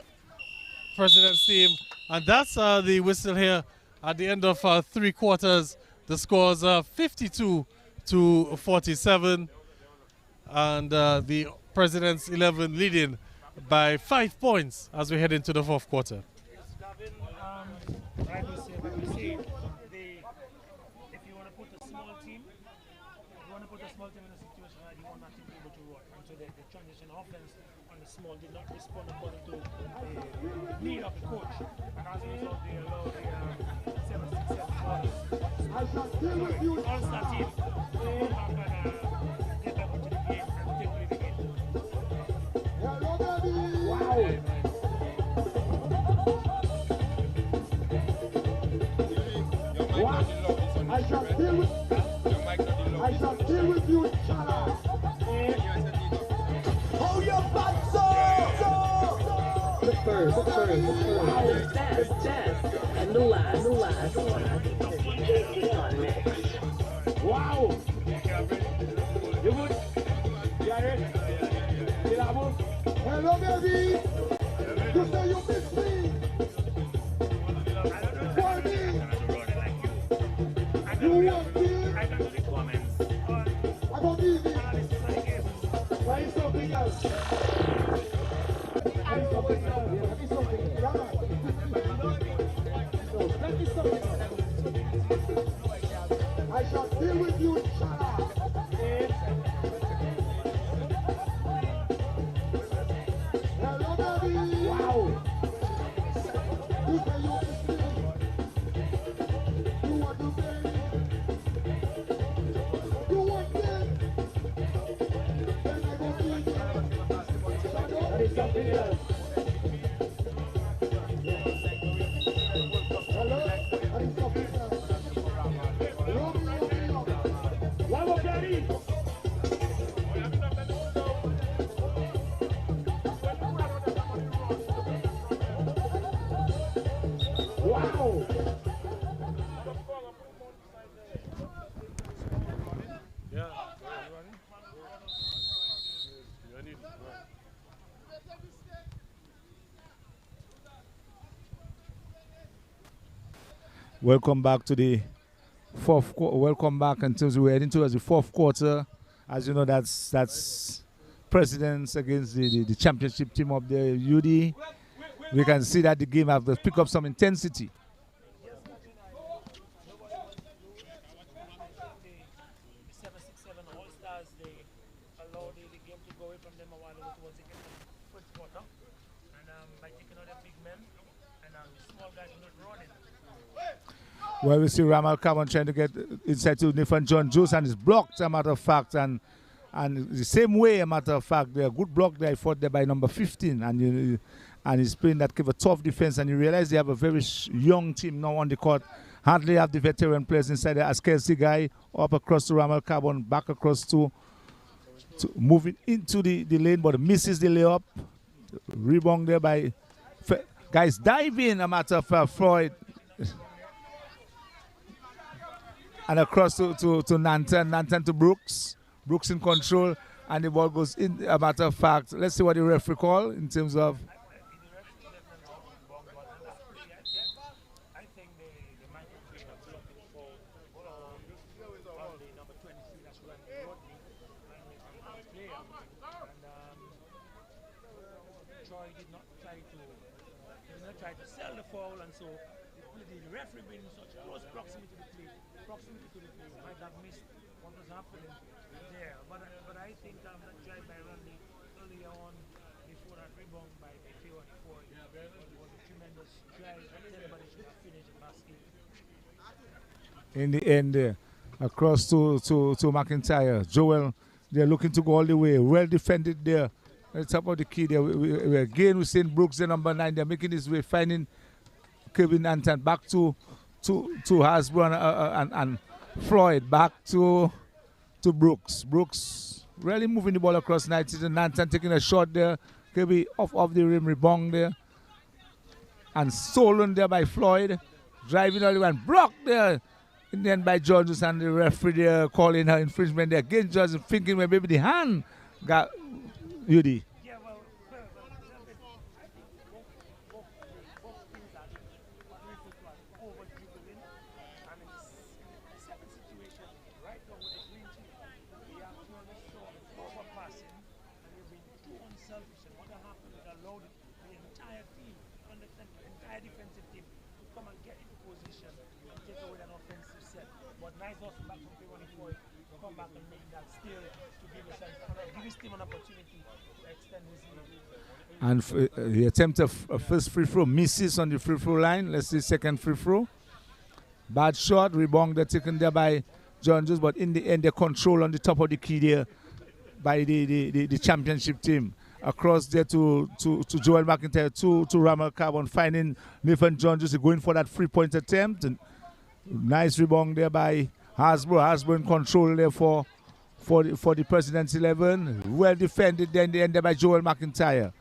President's team. And that's the whistle here at the end of three quarters. The scores are 52 to 47. And the President's 11 leading by 5 points as we head into the fourth quarter. Gavin, like we say, if you want to put a small team, in a situation where you want that team to be able to run. And so the transition offense on the small did not respond according to the need of the coach. And as a result, they allowed the 7-6-7 All-Star team to come back and get back into the game and take away the game. I shall deal with you, Chala. Hold your butt, so. The first, the best, and the last. Wow. You good? You ready? Hello, baby. You say you miss me. For me. You want me? I can do the comments on I got easy. analysis of the game. Why is something else? Why is something else? Why is something else? No, let me something else. I shall deal with you, Chala. Hello, baby. Wow. You say you miss me. You want to be? You want me? Then I go easy. That is something else. Hello? That is something else. Romeo. Vamos, Gary. Wow. Yeah. Welcome back to the fourth quarter. Welcome back in terms we're heading towards the fourth quarter. As you know, that's Presidents against the championship team of the UD. We can see that the game has picked up some intensity. The 7-6-7 All-Stars, they allowed the game to go away from them a while ago towards the end of the first quarter. And by taking out the big men, and the small guys not running. Well, we see Ramal Carbon trying to get inside to Nathan John Juice, and it's blocked, a matter of fact. And the same way, a matter of fact, the good block there fought there by number 15. And he's playing that kind of tough defense. And you realize they have a very young team now on the court. Hardly have the veteran players inside there. As Kelsey guy up across to Ramal Carbon, back across to moving into the lane, but misses the layup. Rebound there by guys diving, a matter of fact, Floyd. And across to Nantan to Brooks. Brooks in control, and the ball goes in. A matter of fact, let's see what the referee call in terms of. I think they might have been a blocking for the number 23 that's running Rodney and player. And Troy did not try to sell the foul, and so the referee being in such close proximity to the play, might have missed what was happening there. But I think that drive by Rodney earlier on before that rebound by Theo and Ford was a tremendous drive, and everybody should have finished the basket. In the end there, across to McIntyre. Joel, they're looking to go all the way. Well defended there. At the top of the key there. We again, we're seeing Brooks, the number 9. They're making his way, finding Kevin Anton back to Hasbro and Floyd back to Brooks. Brooks really moving the ball across night. Nantan taking a shot there. Kevin off the rim, rebound there. And stolen there by Floyd. Driving all the way and blocked there. And then by Georges, and the referee there calling her infringement there. Again, Georges thinking maybe the hand got UD. Yeah, well, I think both teams are what we refer to as over-dribbling. And in the second situation, right now with the green team, we have purely shown over-passing, and we've been too unselfish. And what happened is allowed the entire team, the entire defensive team, to come and get into position and take away an offensive set. But nice also back from P1 to come back and make that steal to give his team an opportunity to extend his lead. And he attempts a first free throw, misses on the free throw line. Let's see second free throw. Bad shot, rebound taken there by John Jones, but in the end, the control on the top of the key there by the championship team. Across there to Joel McIntyre, to Ramal Carbon, finding Nathan John Jones going for that 3-point attempt. Nice rebound there by Hasbro. Hasbro in control there for the President's 11. Well defended then the end there by Joel McIntyre.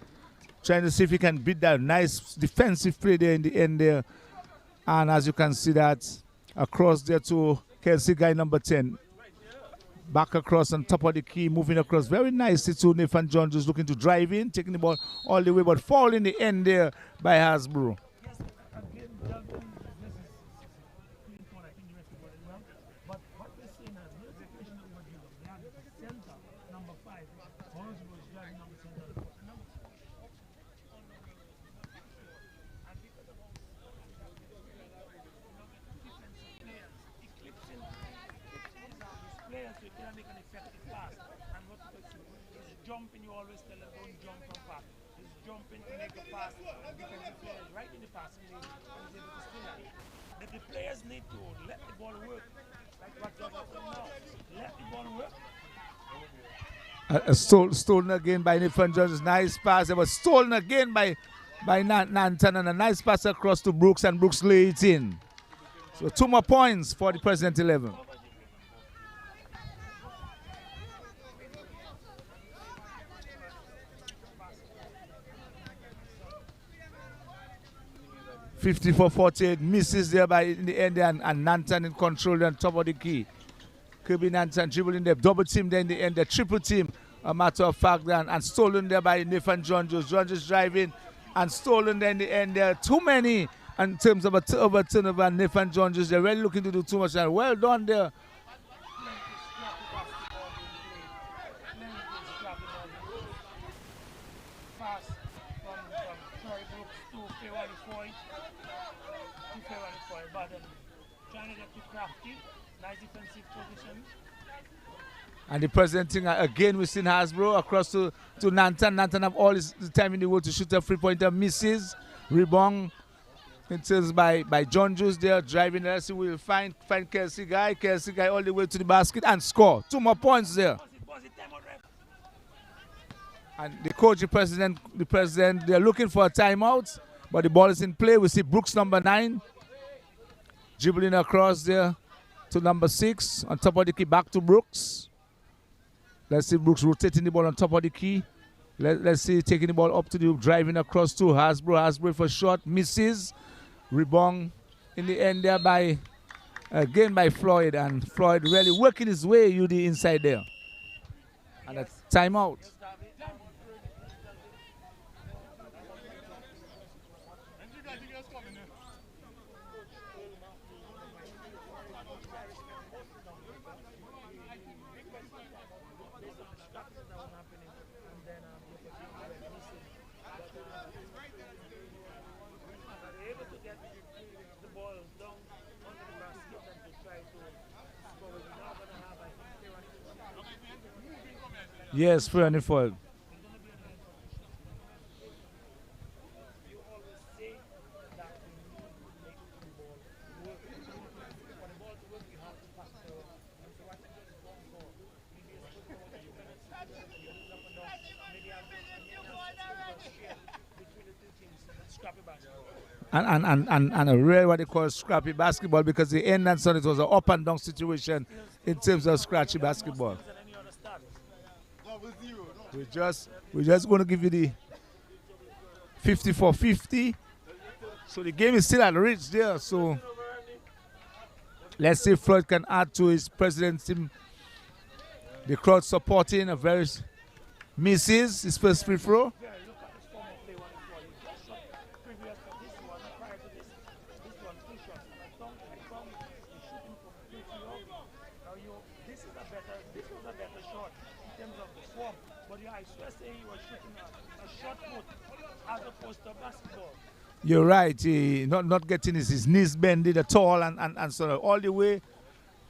Trying to see if he can beat that nice defensive play there in the end there. And as you can see that across there to Kelsey guy number 10. Back across on top of the key, moving across very nicely to Nathan John, just looking to drive in, taking the ball all the way, but fall in the end there by Hasbro. Jumping, you always tell them don't jump from pass. He's jumping to make a pass. The defensive player is right in the passing lane and he's able to steal it. The players need to let the ball work. Like what just happened now. Let the ball work. Stolen again by Nathan Jones. Nice pass. It was stolen again by Nanton, and a nice pass across to Brooks, and Brooks lay it in. So 2 more points for the President 11. (54-48) misses there by in the end, and Nanton in control on top of the key. Kirby Nanton dribbling there, double team there in the end, the triple team, a matter of fact, and stolen there by Nathan John Jones. John Jones driving and stolen there in the end. There are too many in terms of a turnover, and Nathan John Jones, they're really looking to do too much. And well done there. And the presenting again, we've seen Hasbro across to Nanton. Nanton have all the time in the world to shoot a three-pointer, misses. Rebound in terms by John Juice there, driving there. So we'll find Kelsey guy all the way to the basket and score. 2 more points there. And the coach, the president, they're looking for a timeout, but the ball is in play. We see Brooks number 9 dribbling across there to number 6 on top of the key, back to Brooks. Let's see Brooks rotating the ball on top of the key. Let's see taking the ball up to the hoop, driving across to Hasbro. Hasbro for shot, misses. Rebound in the end there by Floyd, and Floyd really working his way to the inside there. And a timeout. Yes, fair and foul. And a real what they call scrappy basketball, because the end and son, it was an up and down situation in terms of scratchy basketball. We're just going to give you the 54-50. So the game is still at reach there. So let's see if Floyd can add to his president's team. The crowd supporting a very misses his first free throw. You're right, not getting his knees bended at all, and so all the way,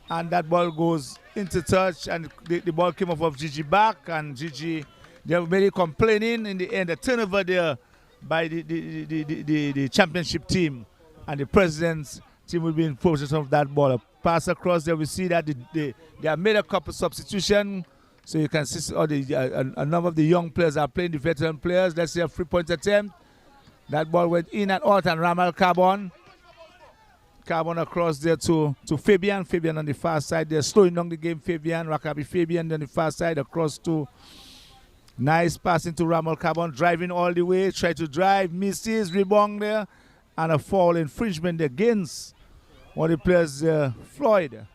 and that ball goes into touch, and the ball came off of Gigi back, and Gigi, they're very complaining in the end, a turnover there by the championship team, and the president's team will be in possession of that ball. A pass across there, we see that they have made a couple substitution, so you can see a number of the young players are playing the veteran players. Let's see a 3-point attempt. That ball went in and out, and Ramal Carbon Carbon across there to Fabian. Fabian on the far side. They're slowing down the game. Fabian, Rakabi Fabian on the far side across to nice passing to Ramal Carbon. Driving all the way. Try to drive. Misses. Rebound there. And a foul infringement against one of the players, Floyd.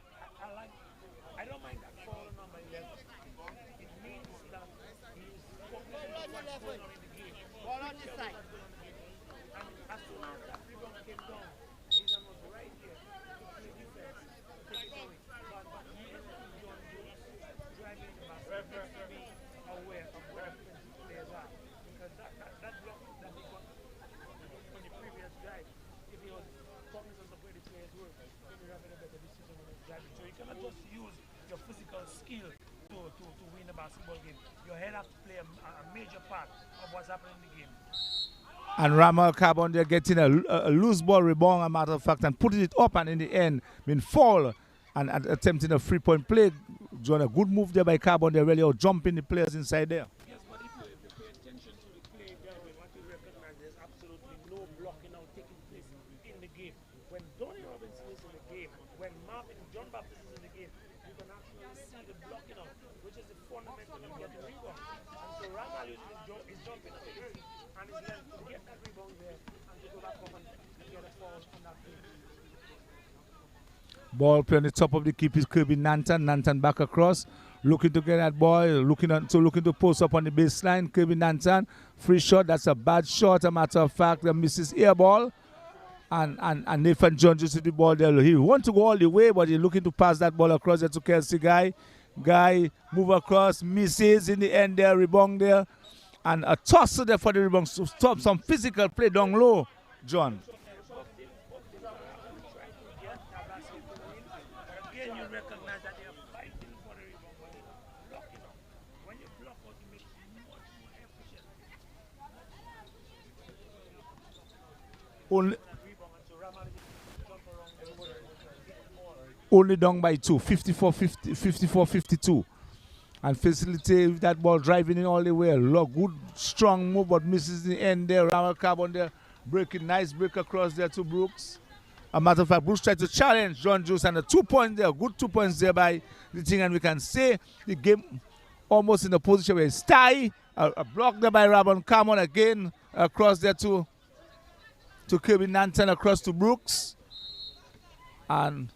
I don't mind that foul on number 11. It means that he's focusing on what's going on in the game. Ball on this side. And as soon as that rebound came down, he's almost right there to play defense, take it away. But he is John Jones driving the basket. Needs to be aware of where defensive players are. Because that block that he got on the previous drive, if he was cognizant of where the players were, he would have made a better decision when he's driving. So you cannot just use your physical skill to win a basketball game. Your head has to play a major part of what's happening in the game. And Ramal Carbon, they're getting a loose ball rebound, a matter of fact, and putting it up, and in the end, being fall and attempting a 3-point play. Doing a good move there by Carbon. They're really out jumping the players inside there. Yes, but if you pay attention to the play there, what you recognize there's absolutely no blocking out taking place in the game. When Donnie Robinson is in the game, when Marvin John Baptist is in the game, you can actually see the blocking out, which is the fundamental of getting rebound. And so Ramal is jumping on the game and is left to get that rebound there and to go back up and get a foul on that play. Ball play on the top of the keep is Kirby Nantan. Nantan back across. Looking to get that ball. Looking to post up on the baseline. Kirby Nantan. Free shot. That's a bad shot. A matter of fact, that misses air ball. And Nathan Jones just the ball there. He wants to go all the way, but he's looking to pass that ball across there to Kelsey Guy. Guy move across. Misses in the end there. Rebound there. And a toss there for the rebound. To stop some physical play down low, John. Again, you recognize that they are fighting for the rebound, but they're blocking out. When you block out, you make it much more efficient. Only down by 2, 54-52. And facilitate that ball driving in all the way. Good, strong move, but misses the end there. Ramal Carbon there, breaking, nice break across there to Brooks. A matter of fact, Brooks tried to challenge John Juice, and a 2 points there, good 2 points there by the thing, and we can say the game almost in a position where it's tie. A block there by Ramal Carbon again across there to Kirby Nantan, across to Brooks. And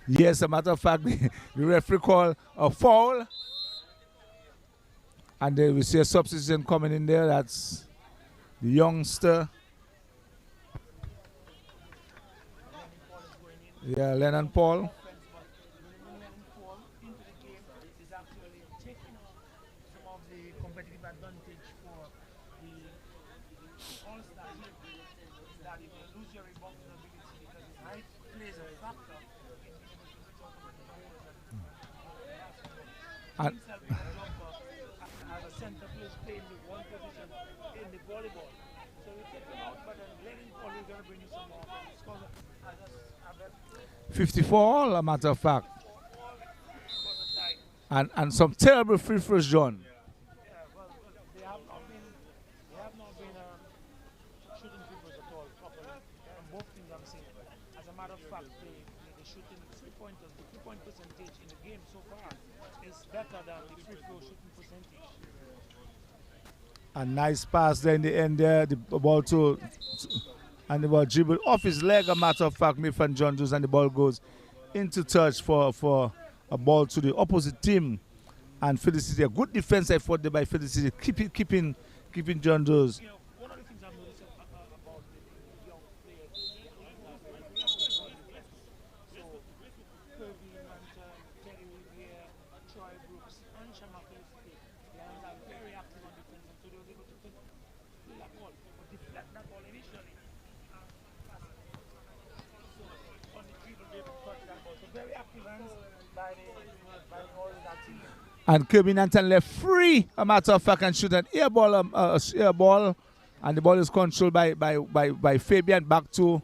yes, a matter of fact, the referee called a foul. And then we see a substitution coming in there. That's the youngster. Yeah, Lennon Paul. And as a center player playing the one position in the volleyball. So we take him out, but then letting Paul is going to bring you some more scores. 54 all, a matter of fact. And some terrible free throws, John. Yeah, well, they have not been shooting free throws at all properly. And both teams I'm saying. As a matter of fact, the shooting 3-pointers, the 3-point percentage in the game so far is better than the free throw shooting percentage. A nice pass there in the end there. The ball and the ball dribbled off his leg, a matter of fact, Nathan John Jones, and the ball goes into touch for a ball to the opposite team. And Felicity, a good defense effort there by Felicity, keeping John Jones. One of the things I've noticed about the young players so Kirby Nantan, Terry Riviere, Troy Brooks, and Shama Felicity, they are very active on defense, and so they were able to put that ball, or deflect that ball initially. So on the dribble, they able to touch that ball. So very active hands by all of that team. And Kirby Nantan left free, a matter of fact, and shoot an air ball, and the ball is controlled by Fabian. Back to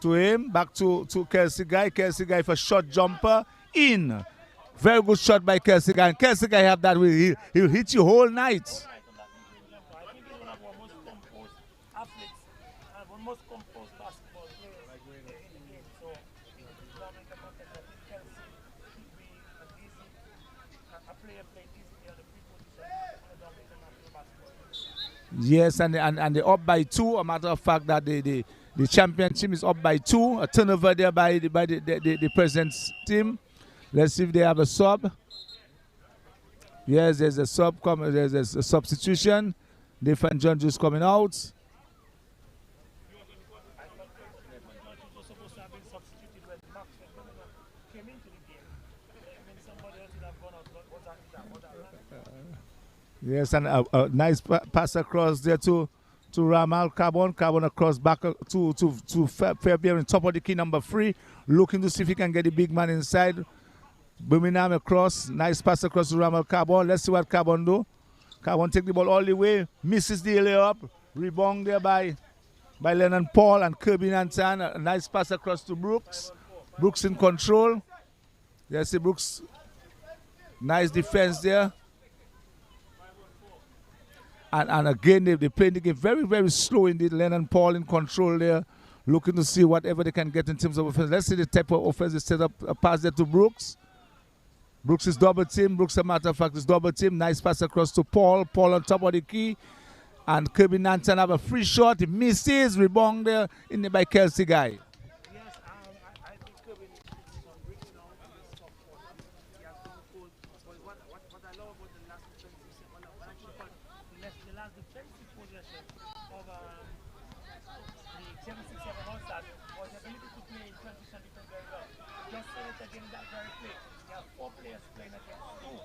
him, back to Kelsey Guy. Kelsey Guy for shot jumper in. Very good shot by Kelsiga. And Kelsiga have that way. He'll hit you whole night. Right on that mid-range jumper. I think he's one of our most composed athletes and one of the most composed basketball players in the game. So, Dominica Montez, I think Kelsey should be an easy, a player playing easily on the free position on the Dominican national basketball team. Yes, and they're up by 2. A matter of fact that the champion team is up by 2. A turnover there by the president's team. Let's see if they have a sub. Yes, there's a sub. There's a substitution. Different judges coming out. I thought George was supposed to have been substituted when Max Fernandez came into the game. I mean, somebody else would have gone out. What happened? Yes, and a nice pass across there to Ramal Carbon. Carbon across back to Fairbairn, top of the key, number 3. Looking to see if he can get the big man inside. Birmingham across. Nice pass across to Ramal Carbon. Let's see what Carbon do. Carbon take the ball all the way. Misses the layup. Rebound there by Lennon Paul and Kirby Nantan. A nice pass across to Brooks. Brooks in control. Let's see Brooks. Nice defense there. And again, they're playing the game very, very slow indeed. Lennon Paul in control there. Looking to see whatever they can get in terms of offense. Let's see the type of offense they set up. A pass there to Brooks. Brooks is double team. Brooks, a matter of fact, is double team. Nice pass across to Paul. Paul on top of the key. And Kirby Nanton have a free shot. He misses. Rebound there in the by Kelsey guy. Yes, I think Kirby is on breaking down his top four. He has gone cold. But what I love about the last defensive, the last defensive possession of the 7-6-7 All-Stars was the ability to play in transition defense very well. Just say it again, that very play. You have 4 players playing against 2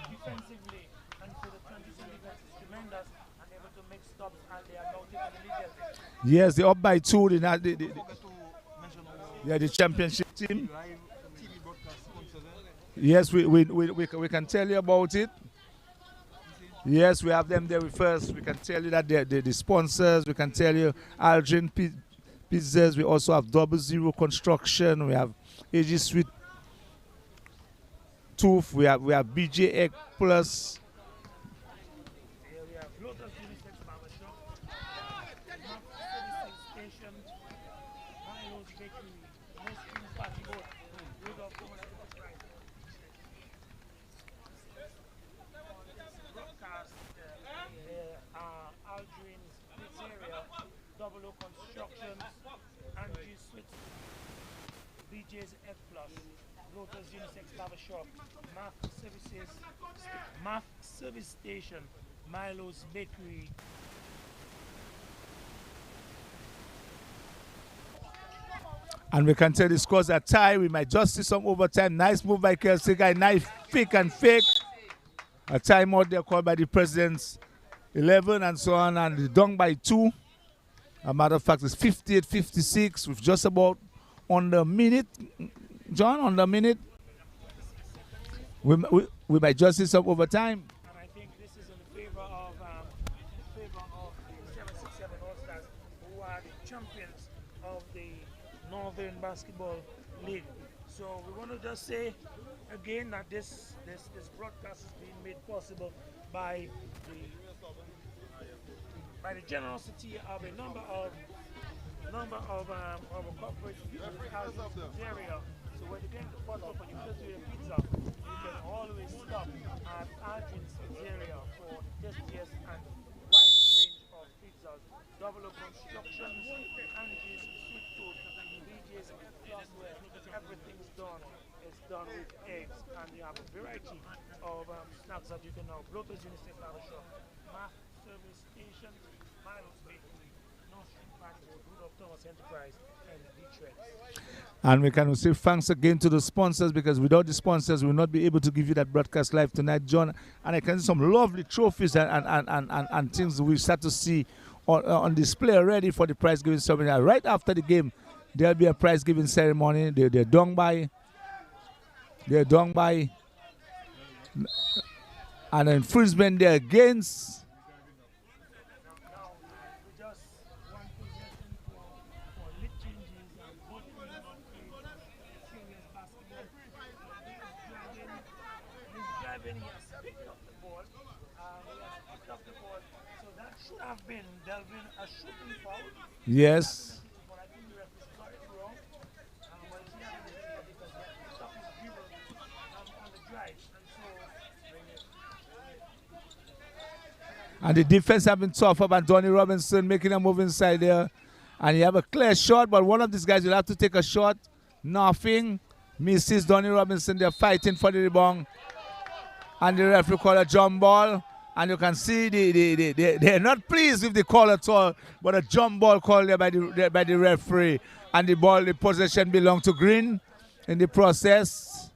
defensively, and so the transition defense is tremendous and able to make stops, and they are now taking the lead. Yes, they're up by 2. The championship team. Yes, we can tell you about it. Yes, we have them there with us. We can tell you that they're the sponsors. We can tell you Aldrin Pizzas. We also have 00 Construction. We have AG Sweet Tooth. We have BJ Egg Plus. We have Lotus Unisex Barbershop, Station, Milo's Bakery, Most Kings Party Boat, Rudolph Thomas Enterprise. Broadcast, Aldrin's Pizzeria, 00 Constructions, Angie Sweet, BJ's Egg Plus, Lotus Unisex Barbershop, Math Service Station, Milo's Bakery. And we can tell the scores are tied. We might just see some overtime. Nice move by Kelsey guy. Nice fake and fake. A timeout there called by the president's 11 and so on. And the dunk by 2. A matter of fact, it's 58-56 with just about under a minute. John, under a minute. We might just see some overtime. And I think this is in favor of the 7-6-7 All-Stars, who are the champions of the Northern Basketball League. So we want to just say again that this broadcast is being made possible by the generosity of a number of corporate houses in the area. So when you get to Portsmouth and you go to your pizza, you can always stop at Aldrin's Pizzeria for the tastiest and widest range of pizzas. 00 Constructions, Angie's Sweet Tooth, BJ's Glassware, everything's done. It's done with eggs, and you have a variety of snacks that you can now. Lotus Unisex Barbershop, Math Service Station, Milo's Bakery, North Street Party Road, Rudolph Thomas Enterprise, and Detroit. And we can say thanks again to the sponsors, because without the sponsors, we will not be able to give you that broadcast live tonight, John. And I can see some lovely trophies and things we start to see on display already for the prize giving ceremony. Right after the game, there'll be a prize giving ceremony. They're done by an infringement there against. should have been Delvin a shooting foul. Yes. But I think the referee got it wrong. But he had a mistake because he had picked up his dribble on the drive. And the defense have been tough up, and Donnie Robinson making a move inside there. And you have a clear shot, but one of these guys will have to take a shot. Nothing. Misses Donnie Robinson. They're fighting for the rebound. And the referee called a jump ball. And you can see they're not pleased with the call at all. But a jump ball called there by the referee. And the possession belonged to Green in the process.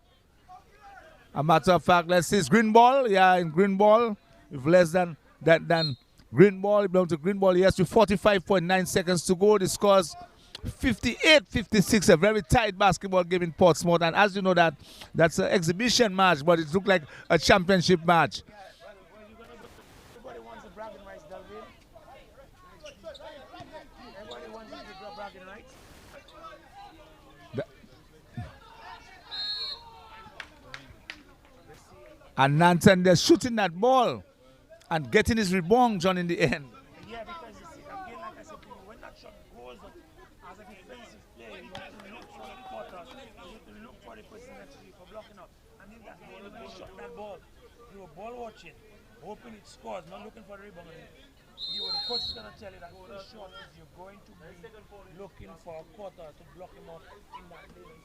A matter of fact, let's see, it's green ball. Yeah, in green ball. With less than green ball, it belongs to green ball. Yes, with 45.9 seconds to go. The score's 58-56, a very tight basketball game in Portsmouth. And as you know, that's an exhibition match, but it looked like a championship match. Everybody wants the bragging rights, Delvin. Everybody wants the bragging rights. And Nanton, they're shooting that ball and getting his rebound, John, in the end. Yeah, because you see, again, like I said to you, when that shot goes up as a defensive player, you have to look for the quarter, you have to look for the person next to you for blocking up. And if that ball, if you shot that ball, you were ball watching, hoping it scores, not looking for the rebound. The coach is going to tell you that first shot is you're going to be looking for a quarter to block him off in that lane.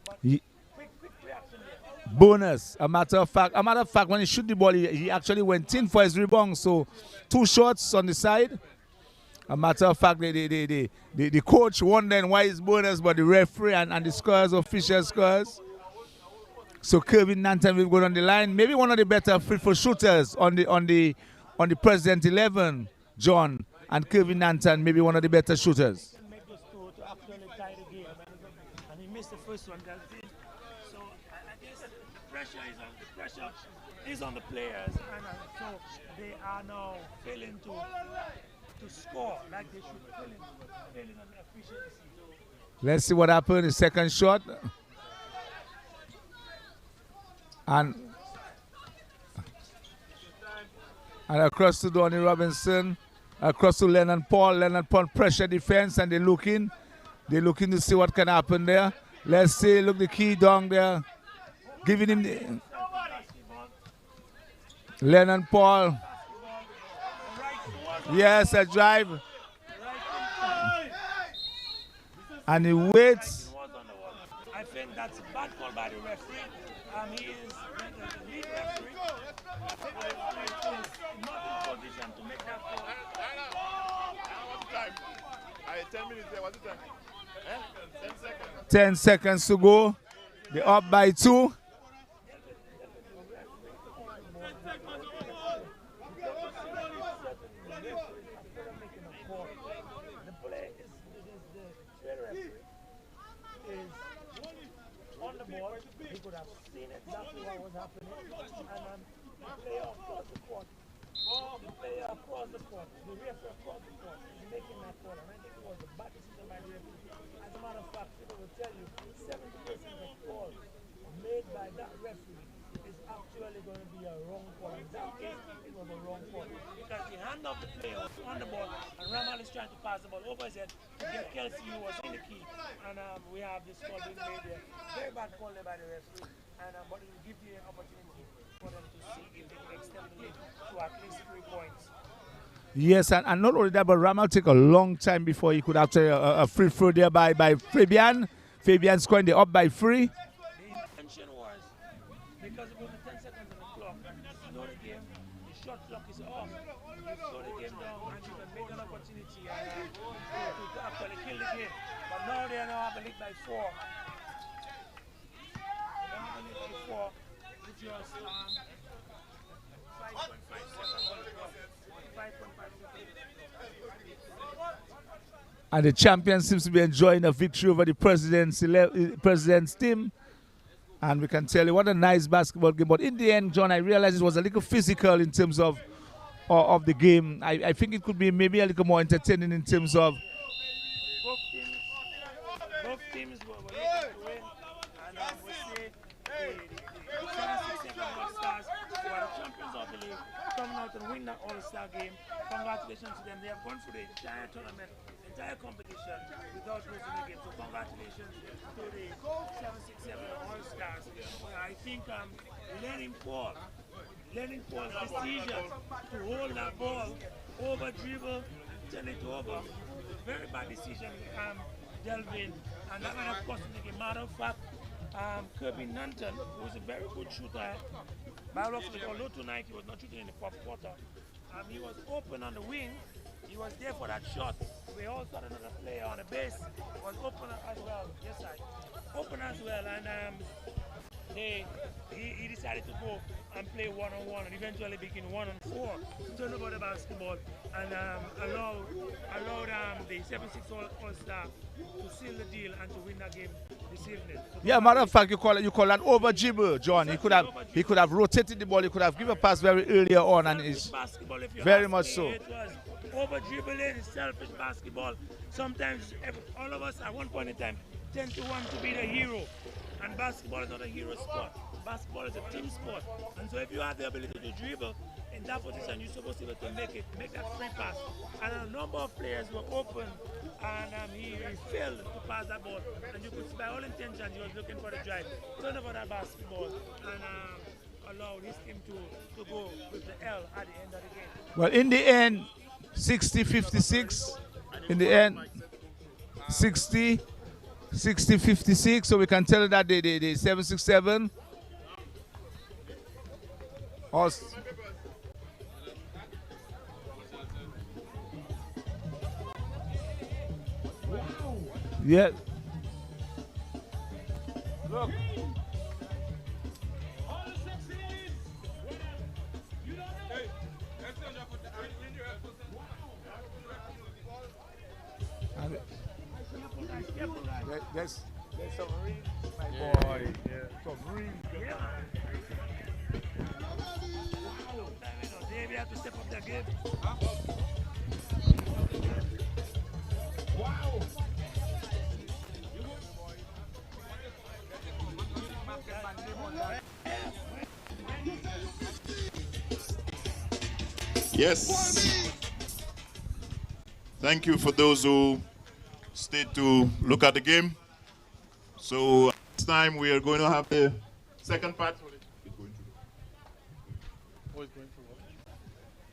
But quick reaction there. Bonus. A matter of fact, when he shoot the ball, he actually went in for his rebound. So 2 shots on the side. A matter of fact, the coach wondering why it's bonus, but the referee and the scores, official scores. So Kevin Nanton will go on the line. Maybe one of the better free-throw shooters on the President 11, John, and Kevin Nanton, maybe one of the better shooters. He made those two to actually tie the game, and he missed the first one. So I guess the pressure is on the players, and so they are now failing to score like they should, failing on the efficiency. Let's see what happened. The second shot. And across to Donnie Robinson, across to Lennon Paul. Lennon Paul pressure defense, and they're looking to see what can happen there. Let's see, look, the key down there, giving him the Lennon Paul. Yes, a drive, and he waits. I think that's a bad call by the referee. He is the lead referee. Is not in position to make that call. What's the time? 10 minutes there. What's the time? 10 seconds. 10 seconds to go. They're up by 2. He could have seen exactly what was happening, and the player across the court, the referee across the court is making that call, and I think it was a bad decision by the referee. As a matter of fact, people will tell you 70% of calls made by that referee is actually going to be a wrong call. In that case, it was a wrong call because the hand of the player was on the ball, and Ramal is trying to pass the ball over his head to get Kelsey, who was in the key, and we have this call being made there. Very bad call there by the referee, and but it will give the opportunity for them to see if they can extend the lead to at least 3 points. Yes, and not only that, but Ramal took a long time before he could actually a free throw there by Fabian. Fabian scoring the up by 3. The intention was because it was 10 seconds on the clock, you know the game, the shot clock is off. You slow the game down and you can make an opportunity to actually kill the game. But now they now have a lead by 4. They now have a lead by 4, which was 5.5 seconds on the clock. 5.5 seconds. And the champion seems to be enjoying a victory over the president's team. And we can tell you what a nice basketball game. But in the end, John, I realized it was a little physical in terms of the game. I think it could be maybe a little more entertaining in terms of both teams were looking to win, and we see the 76 All Stars, who are the champions of the league, coming out and win that All-Star game. Congratulations to them. They have gone through the entire tournament, entire competition without losing a game. So congratulations to the 767 All-Stars. I think Lennon Paul's decision to hold that ball over dribble, turn it over, very bad decision, Delvin, and that might have cost him the game. Matter of fact, Kirby Nanton, who is a very good shooter, by looks of it, although tonight he was not shooting in the fourth quarter, he was open on the wing. He was there for that shot. We also had another player on the base, was open as well. Yes, sir. Open as well, and he decided to go and play one-on-one and eventually begin 1-on-4, turn over the basketball and allowed the 7-6 All-Star to seal the deal and to win that game this evening. So Yeah, matter of fact, you call that over dribble, John. He could have rotated the ball. He could have given a pass very earlier on, and it's very much so. It was over dribbling, selfish basketball. Sometimes all of us at one point in time tend to want to be the hero. And basketball is not a hero sport. Basketball is a team sport. And so if you have the ability to dribble in that position, you're supposed to be able to make that free pass. And a number of players were open, and he failed to pass that ball. And you could see by all intentions he was looking for the drive, turn over that basketball, and allowed his team to go with the L at the end of the game. Well, in the end, 60-56. In the end, 60-56, so we can tell that the 767 also. Yeah. Look. There's some ring, my boy. Yeah. Some ring. Yeah. They have to step up their game. Huh? Wow. Yes. Thank you for those who stayed to look at the game. So this time we are going to have the second part.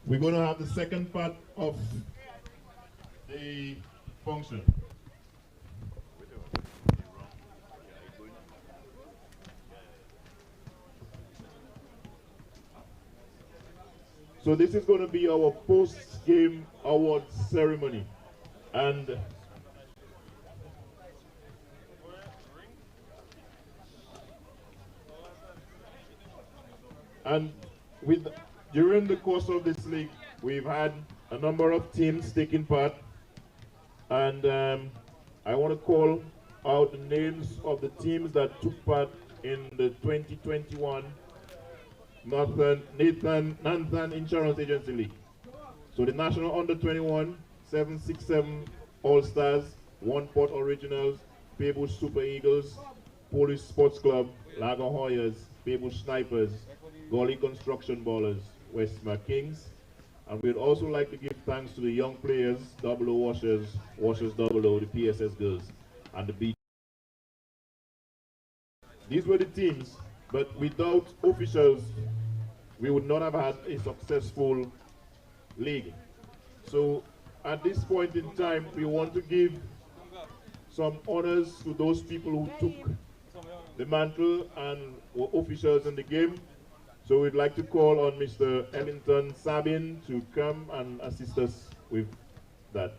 We're going to have the second part of the function. So this is going to be our post-game awards ceremony. And during the course of this league, we've had a number of teams taking part. And I want to call out the names of the teams that took part in the 2021 Nathan Insurance Agency League. So the National Under-21, 767 All-Stars, One Port Originals, Paybush Super Eagles, Police Sports Club, Lager Hoyers, Paybush Snipers, Gully Construction Ballers, Westmar Kings. And we'd also like to give thanks to the young players, Double O Washers, Washers Double O, the PSS Girls, and the B. These were the teams, but without officials, we would not have had a successful league. So at this point in time, we want to give some honors to those people who took the mantle and were officials in the game. So we'd like to call on Mr. Ellington Sabin to come and assist us with that.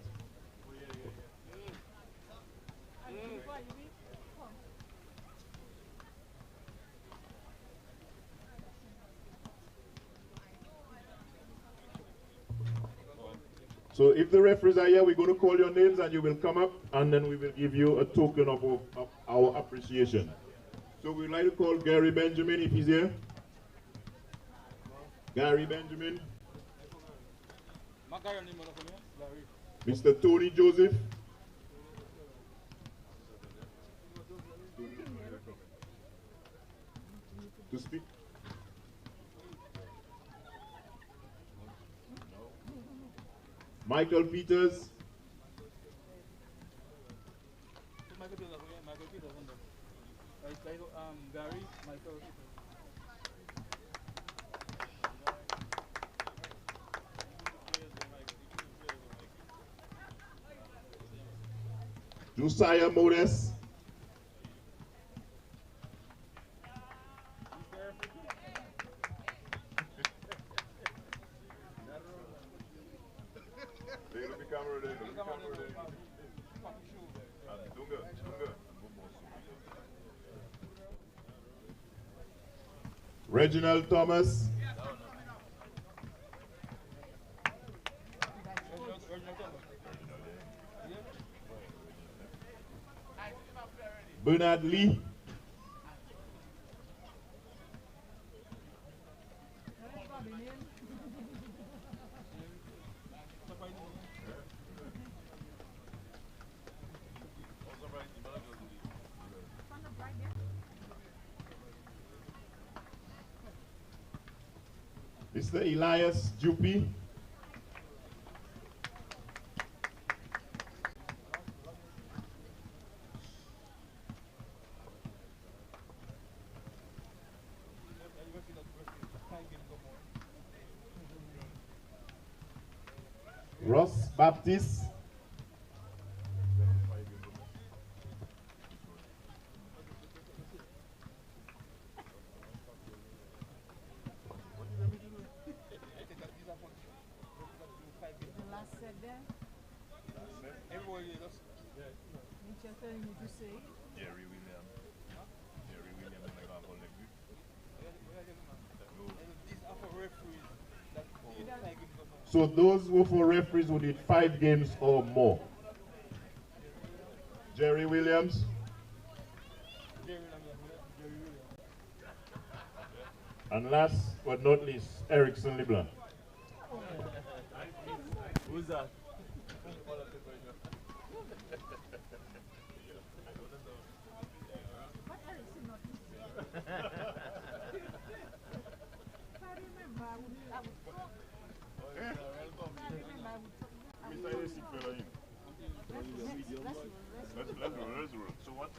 So if the referees are here, we're going to call your names and you will come up, and then we will give you a token of our appreciation. So we'd like to call Gary Benjamin if he's here. Gary Benjamin. Mr. Tony Joseph. To speak. Michael Peters. Gary, Michael. Josiah Modes. Reginald Thomas. Bernard Lee. Mr. Elias Juppy. Ross Baptist. Jerry William. Jerry William and I got all the So those who for referees who did 5 games or more. Jerry Williams. And last but not least, Erickson LeBlanc. Who's that? Let's roll. So what?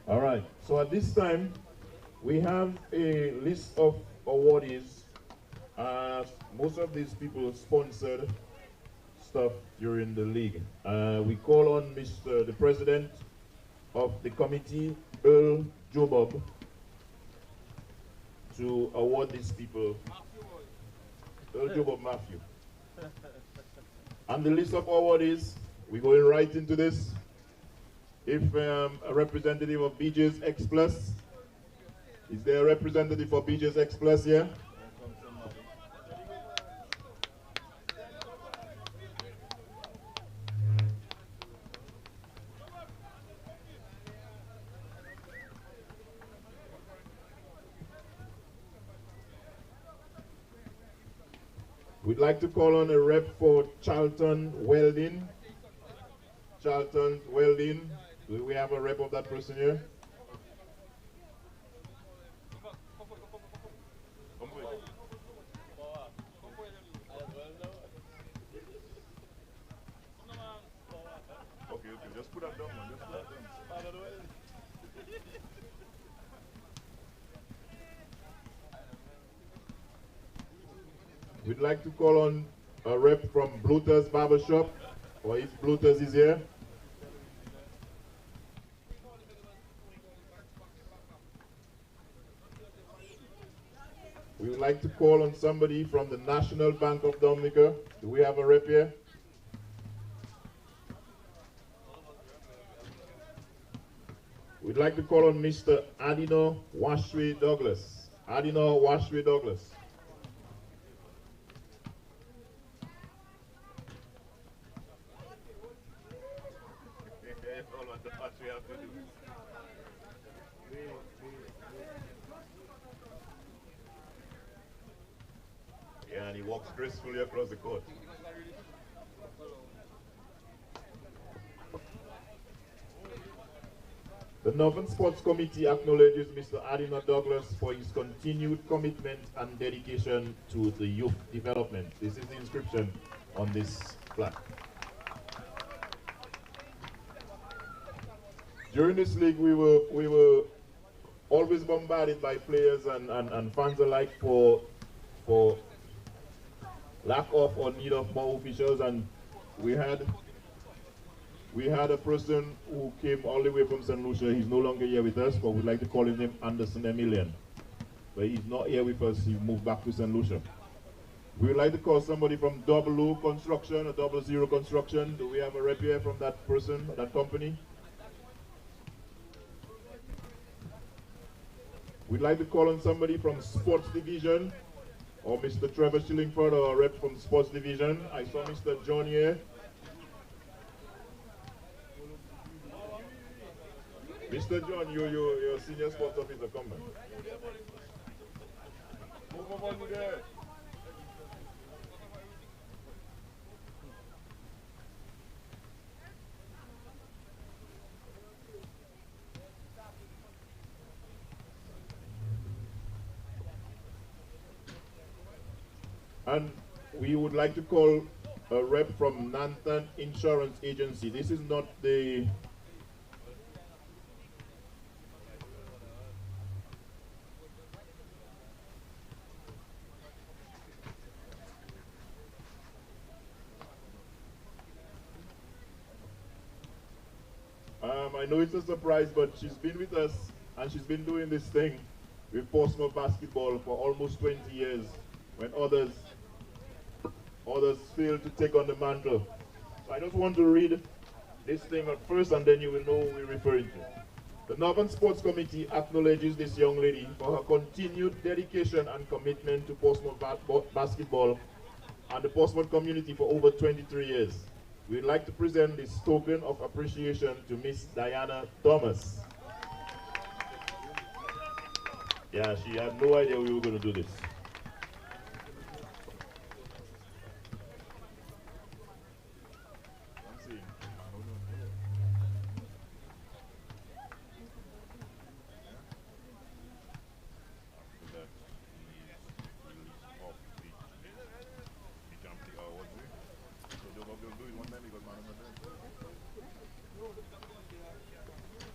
All right, so at this time, we have a list of awardees. Most of these people sponsored stuff during the league. We call on the president of the committee, Earl Jobob, to award these people. Earl Jobob Matthew. And the list of awardees, we're going right into this. If a representative of BJ's X Plus, is there a representative for BJ's X Plus here? We'd like to call on a rep for Charlton Welding. Charlton Welding. Do we have a rep of that person here? Okay, just put that down, man. Just put that down. We'd like to call on a rep from Bluter's Barbershop, or if Bluter's is here. We would like to call on somebody from the National Bank of Dominica. Do we have a rep here? We'd like to call on Mr. Adino Washwe Douglas. Adino Washwe Douglas. What we have to do. Yeah, and he walks gracefully across the court. The Northern Sports Committee acknowledges Mr. Adina Douglas for his continued commitment and dedication to the youth development. This is the inscription on this plaque. During this league, we were always bombarded by players and fans alike for lack of or need of more officials, and we had a person who came all the way from St. Lucia. He's no longer here with us, but we'd like to call his name Anderson Emilian. But he's not here with us. He moved back to St. Lucia. We would like to call somebody from 00 Construction or 00 Construction. Do we have a rep here from that person, that company? We'd like to call on somebody from Sports Division, or Mr. Trevor Shillingford, or a rep from Sports Division. I saw Mr. John here. Mr. John, you're a senior sports officer, come back. Move on there. And we would like to call a rep from Nantan Insurance Agency. This is not the I know it's a surprise, but she's been with us and she's been doing this thing with Portsmouth Basketball for almost 20 years when others failed to take on the mantle. So I just want to read this thing at first, and then you will know who we're referring to. The Northern Sports Committee acknowledges this young lady for her continued dedication and commitment to Portsmouth basketball and the Portsmouth community for over 23 years. We'd like to present this token of appreciation to Miss Diana Thomas. Yeah, she had no idea we were going to do this.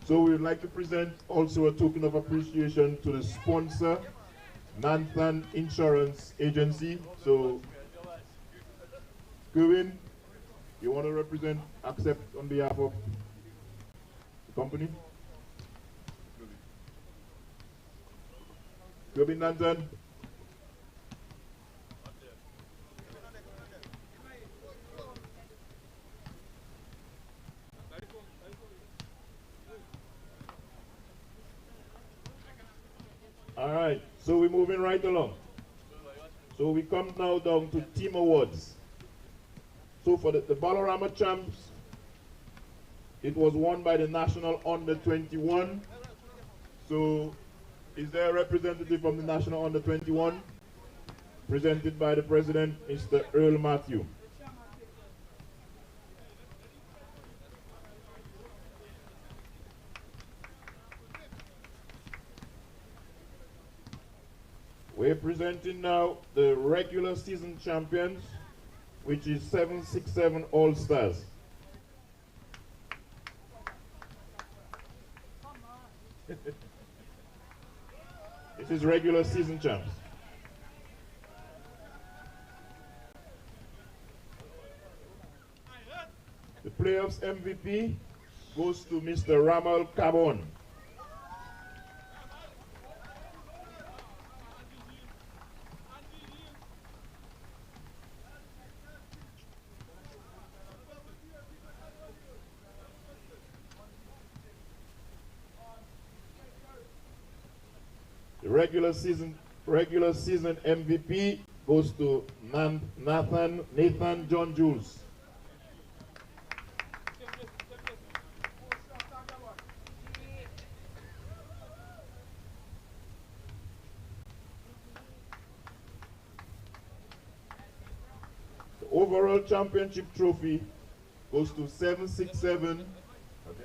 So we would like to present also a token of appreciation to the sponsor, Nantan Insurance Agency. So, Kevin, you want to accept on behalf of the company? Kevin Nantan. All right, so we're moving right along. So we come now down to team awards. So for the Balorama champs, it was won by the National Under 21. So is there a representative from the National Under 21? Presented by the president, Mr. Earl Matthew. We're presenting now the regular season champions, which is 767 All-Stars. This is regular season champs. The playoffs MVP goes to Mr. Ramal Cabon. Regular season MVP goes to Nathan John Jules. overall championship trophy goes to 767. Okay.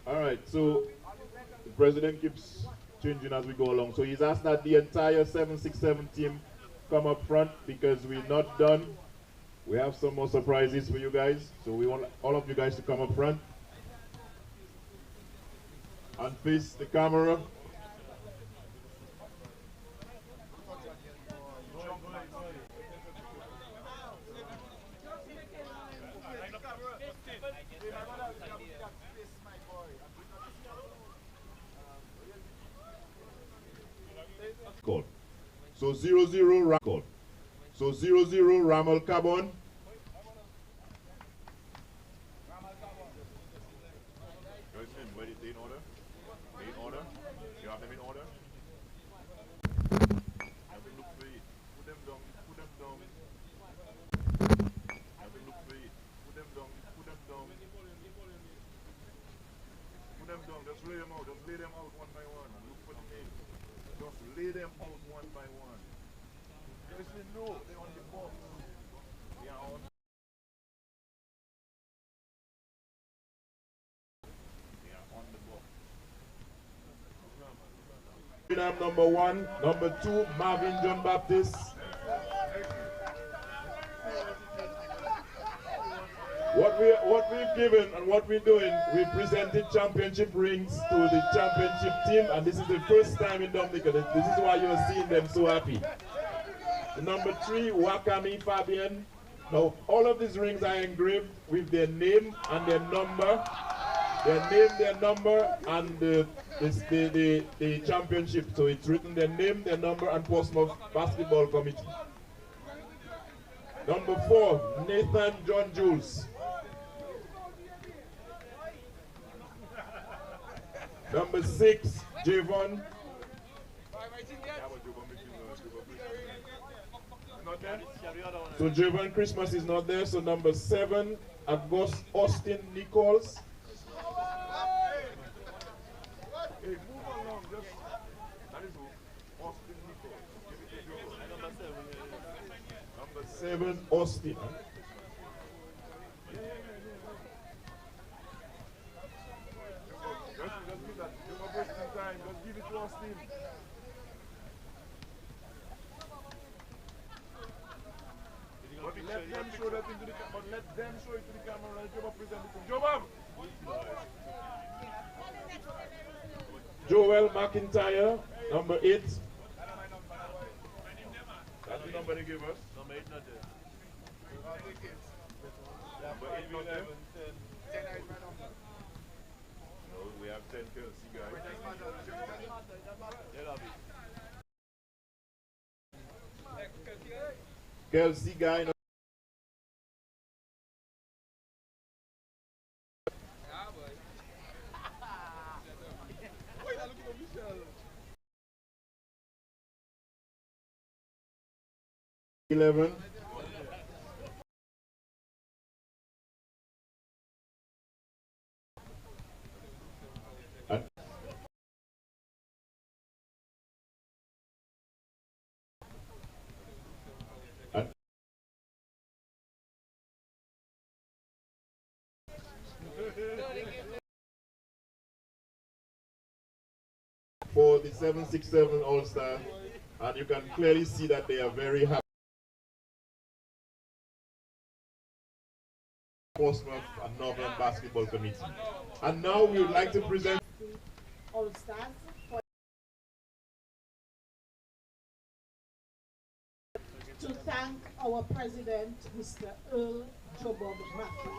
All right, so the president keeps changing as we go along. So he's asked that the entire 767 team come up front because we're not done. We have some more surprises for you guys. So we want all of you guys to come up front and face the camera. So 0-0 record. So 0-0 Ramal Carbon. Ready? They in order? They in order? You have them in order? Have them look for it. Put them down. Put them down. Have them look for it. Put them down. Put them down. Put them down. Just lay them out. Just lay them out one by one. Look for the name. Just lay them out one by one. Just say no. They're on the box. They are on. They are on the box. Number 1, number 2, Marvin John Baptist. What we've given and what we're doing, we presented championship rings to the championship team, and this is the first time in Dominica. This is why you're seeing them so happy. Number 3, Wakami Fabian. Now, all of these rings are engraved with their name and their number. Their name, their number, and the championship. So it's written their name, their number, and Portsmouth Basketball Committee. Number 4, Nathan John Jules. Number 6, Javon. So Javon Christmas is not there. So number 7, Austin Nichols. Hey, move along. Just that is Austin Nichols. Number 7, Austin. Just give that. You're not wasting time. Just give it to Austin. But let them show that into the camera. But let them show it to the camera and Job present it to Jobam. Joel McIntyre, number 8. That's the number they give us. Number 8 not there. Number 8 not there. No, we have 10 Kelsey guys. Kelsey guy. $11. For the 767 All-Star, and you can clearly see that they are very happy. Portsmouth and Northern Basketball Committee. And now we would like to present All-Stars to thank our president, Mr. Earl Jobob Mackley.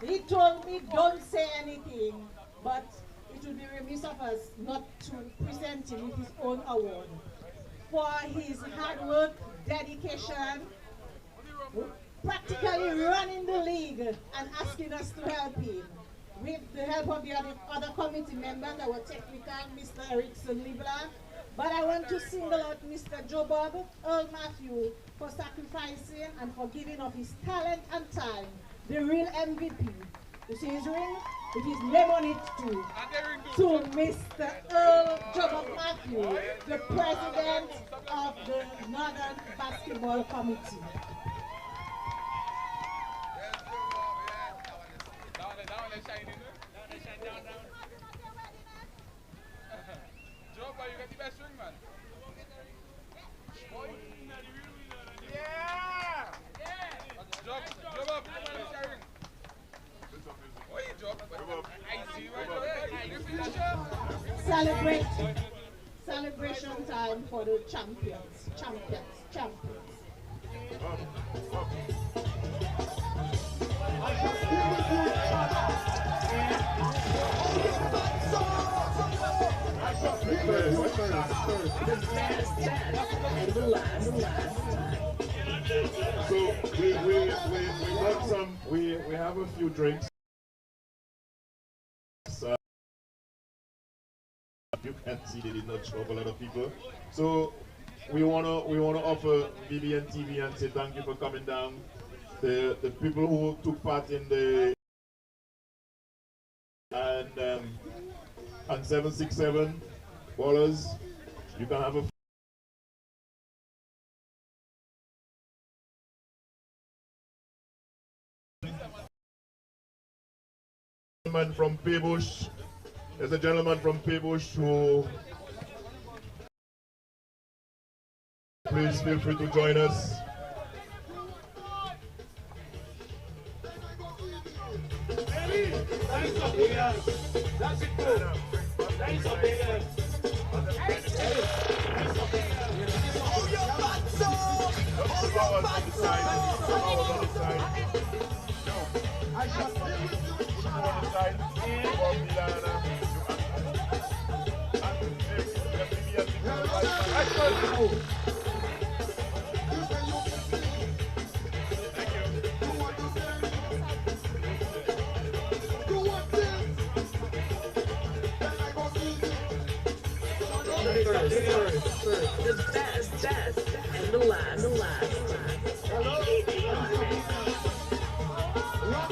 He told me don't say anything, but it would be remiss of us not to present him with his own award for his hard work, dedication, practically running the league and asking us to help him. With the help of the other committee members, our technical, Mr. Erickson Libla, But I want to single out Mr. Joe Bob, Earl Matthew, for sacrificing and for giving of his talent and time, the real MVP. You see his ring? With his name on it too. To Mr. Earl Joe Bob Matthew, the president of the Northern Basketball Committee. You got the best ring, man. Job up. Celebration time for the champions. So we got some. We have a few drinks. You can see they did not show up a lot of people. So we wanna offer BBN TV and say thank you for coming down. The people who took part in the and 767 ballers, you can have a gentleman from Paybush. There's a gentleman from Paybush who please feel free to join us. The best, and the last.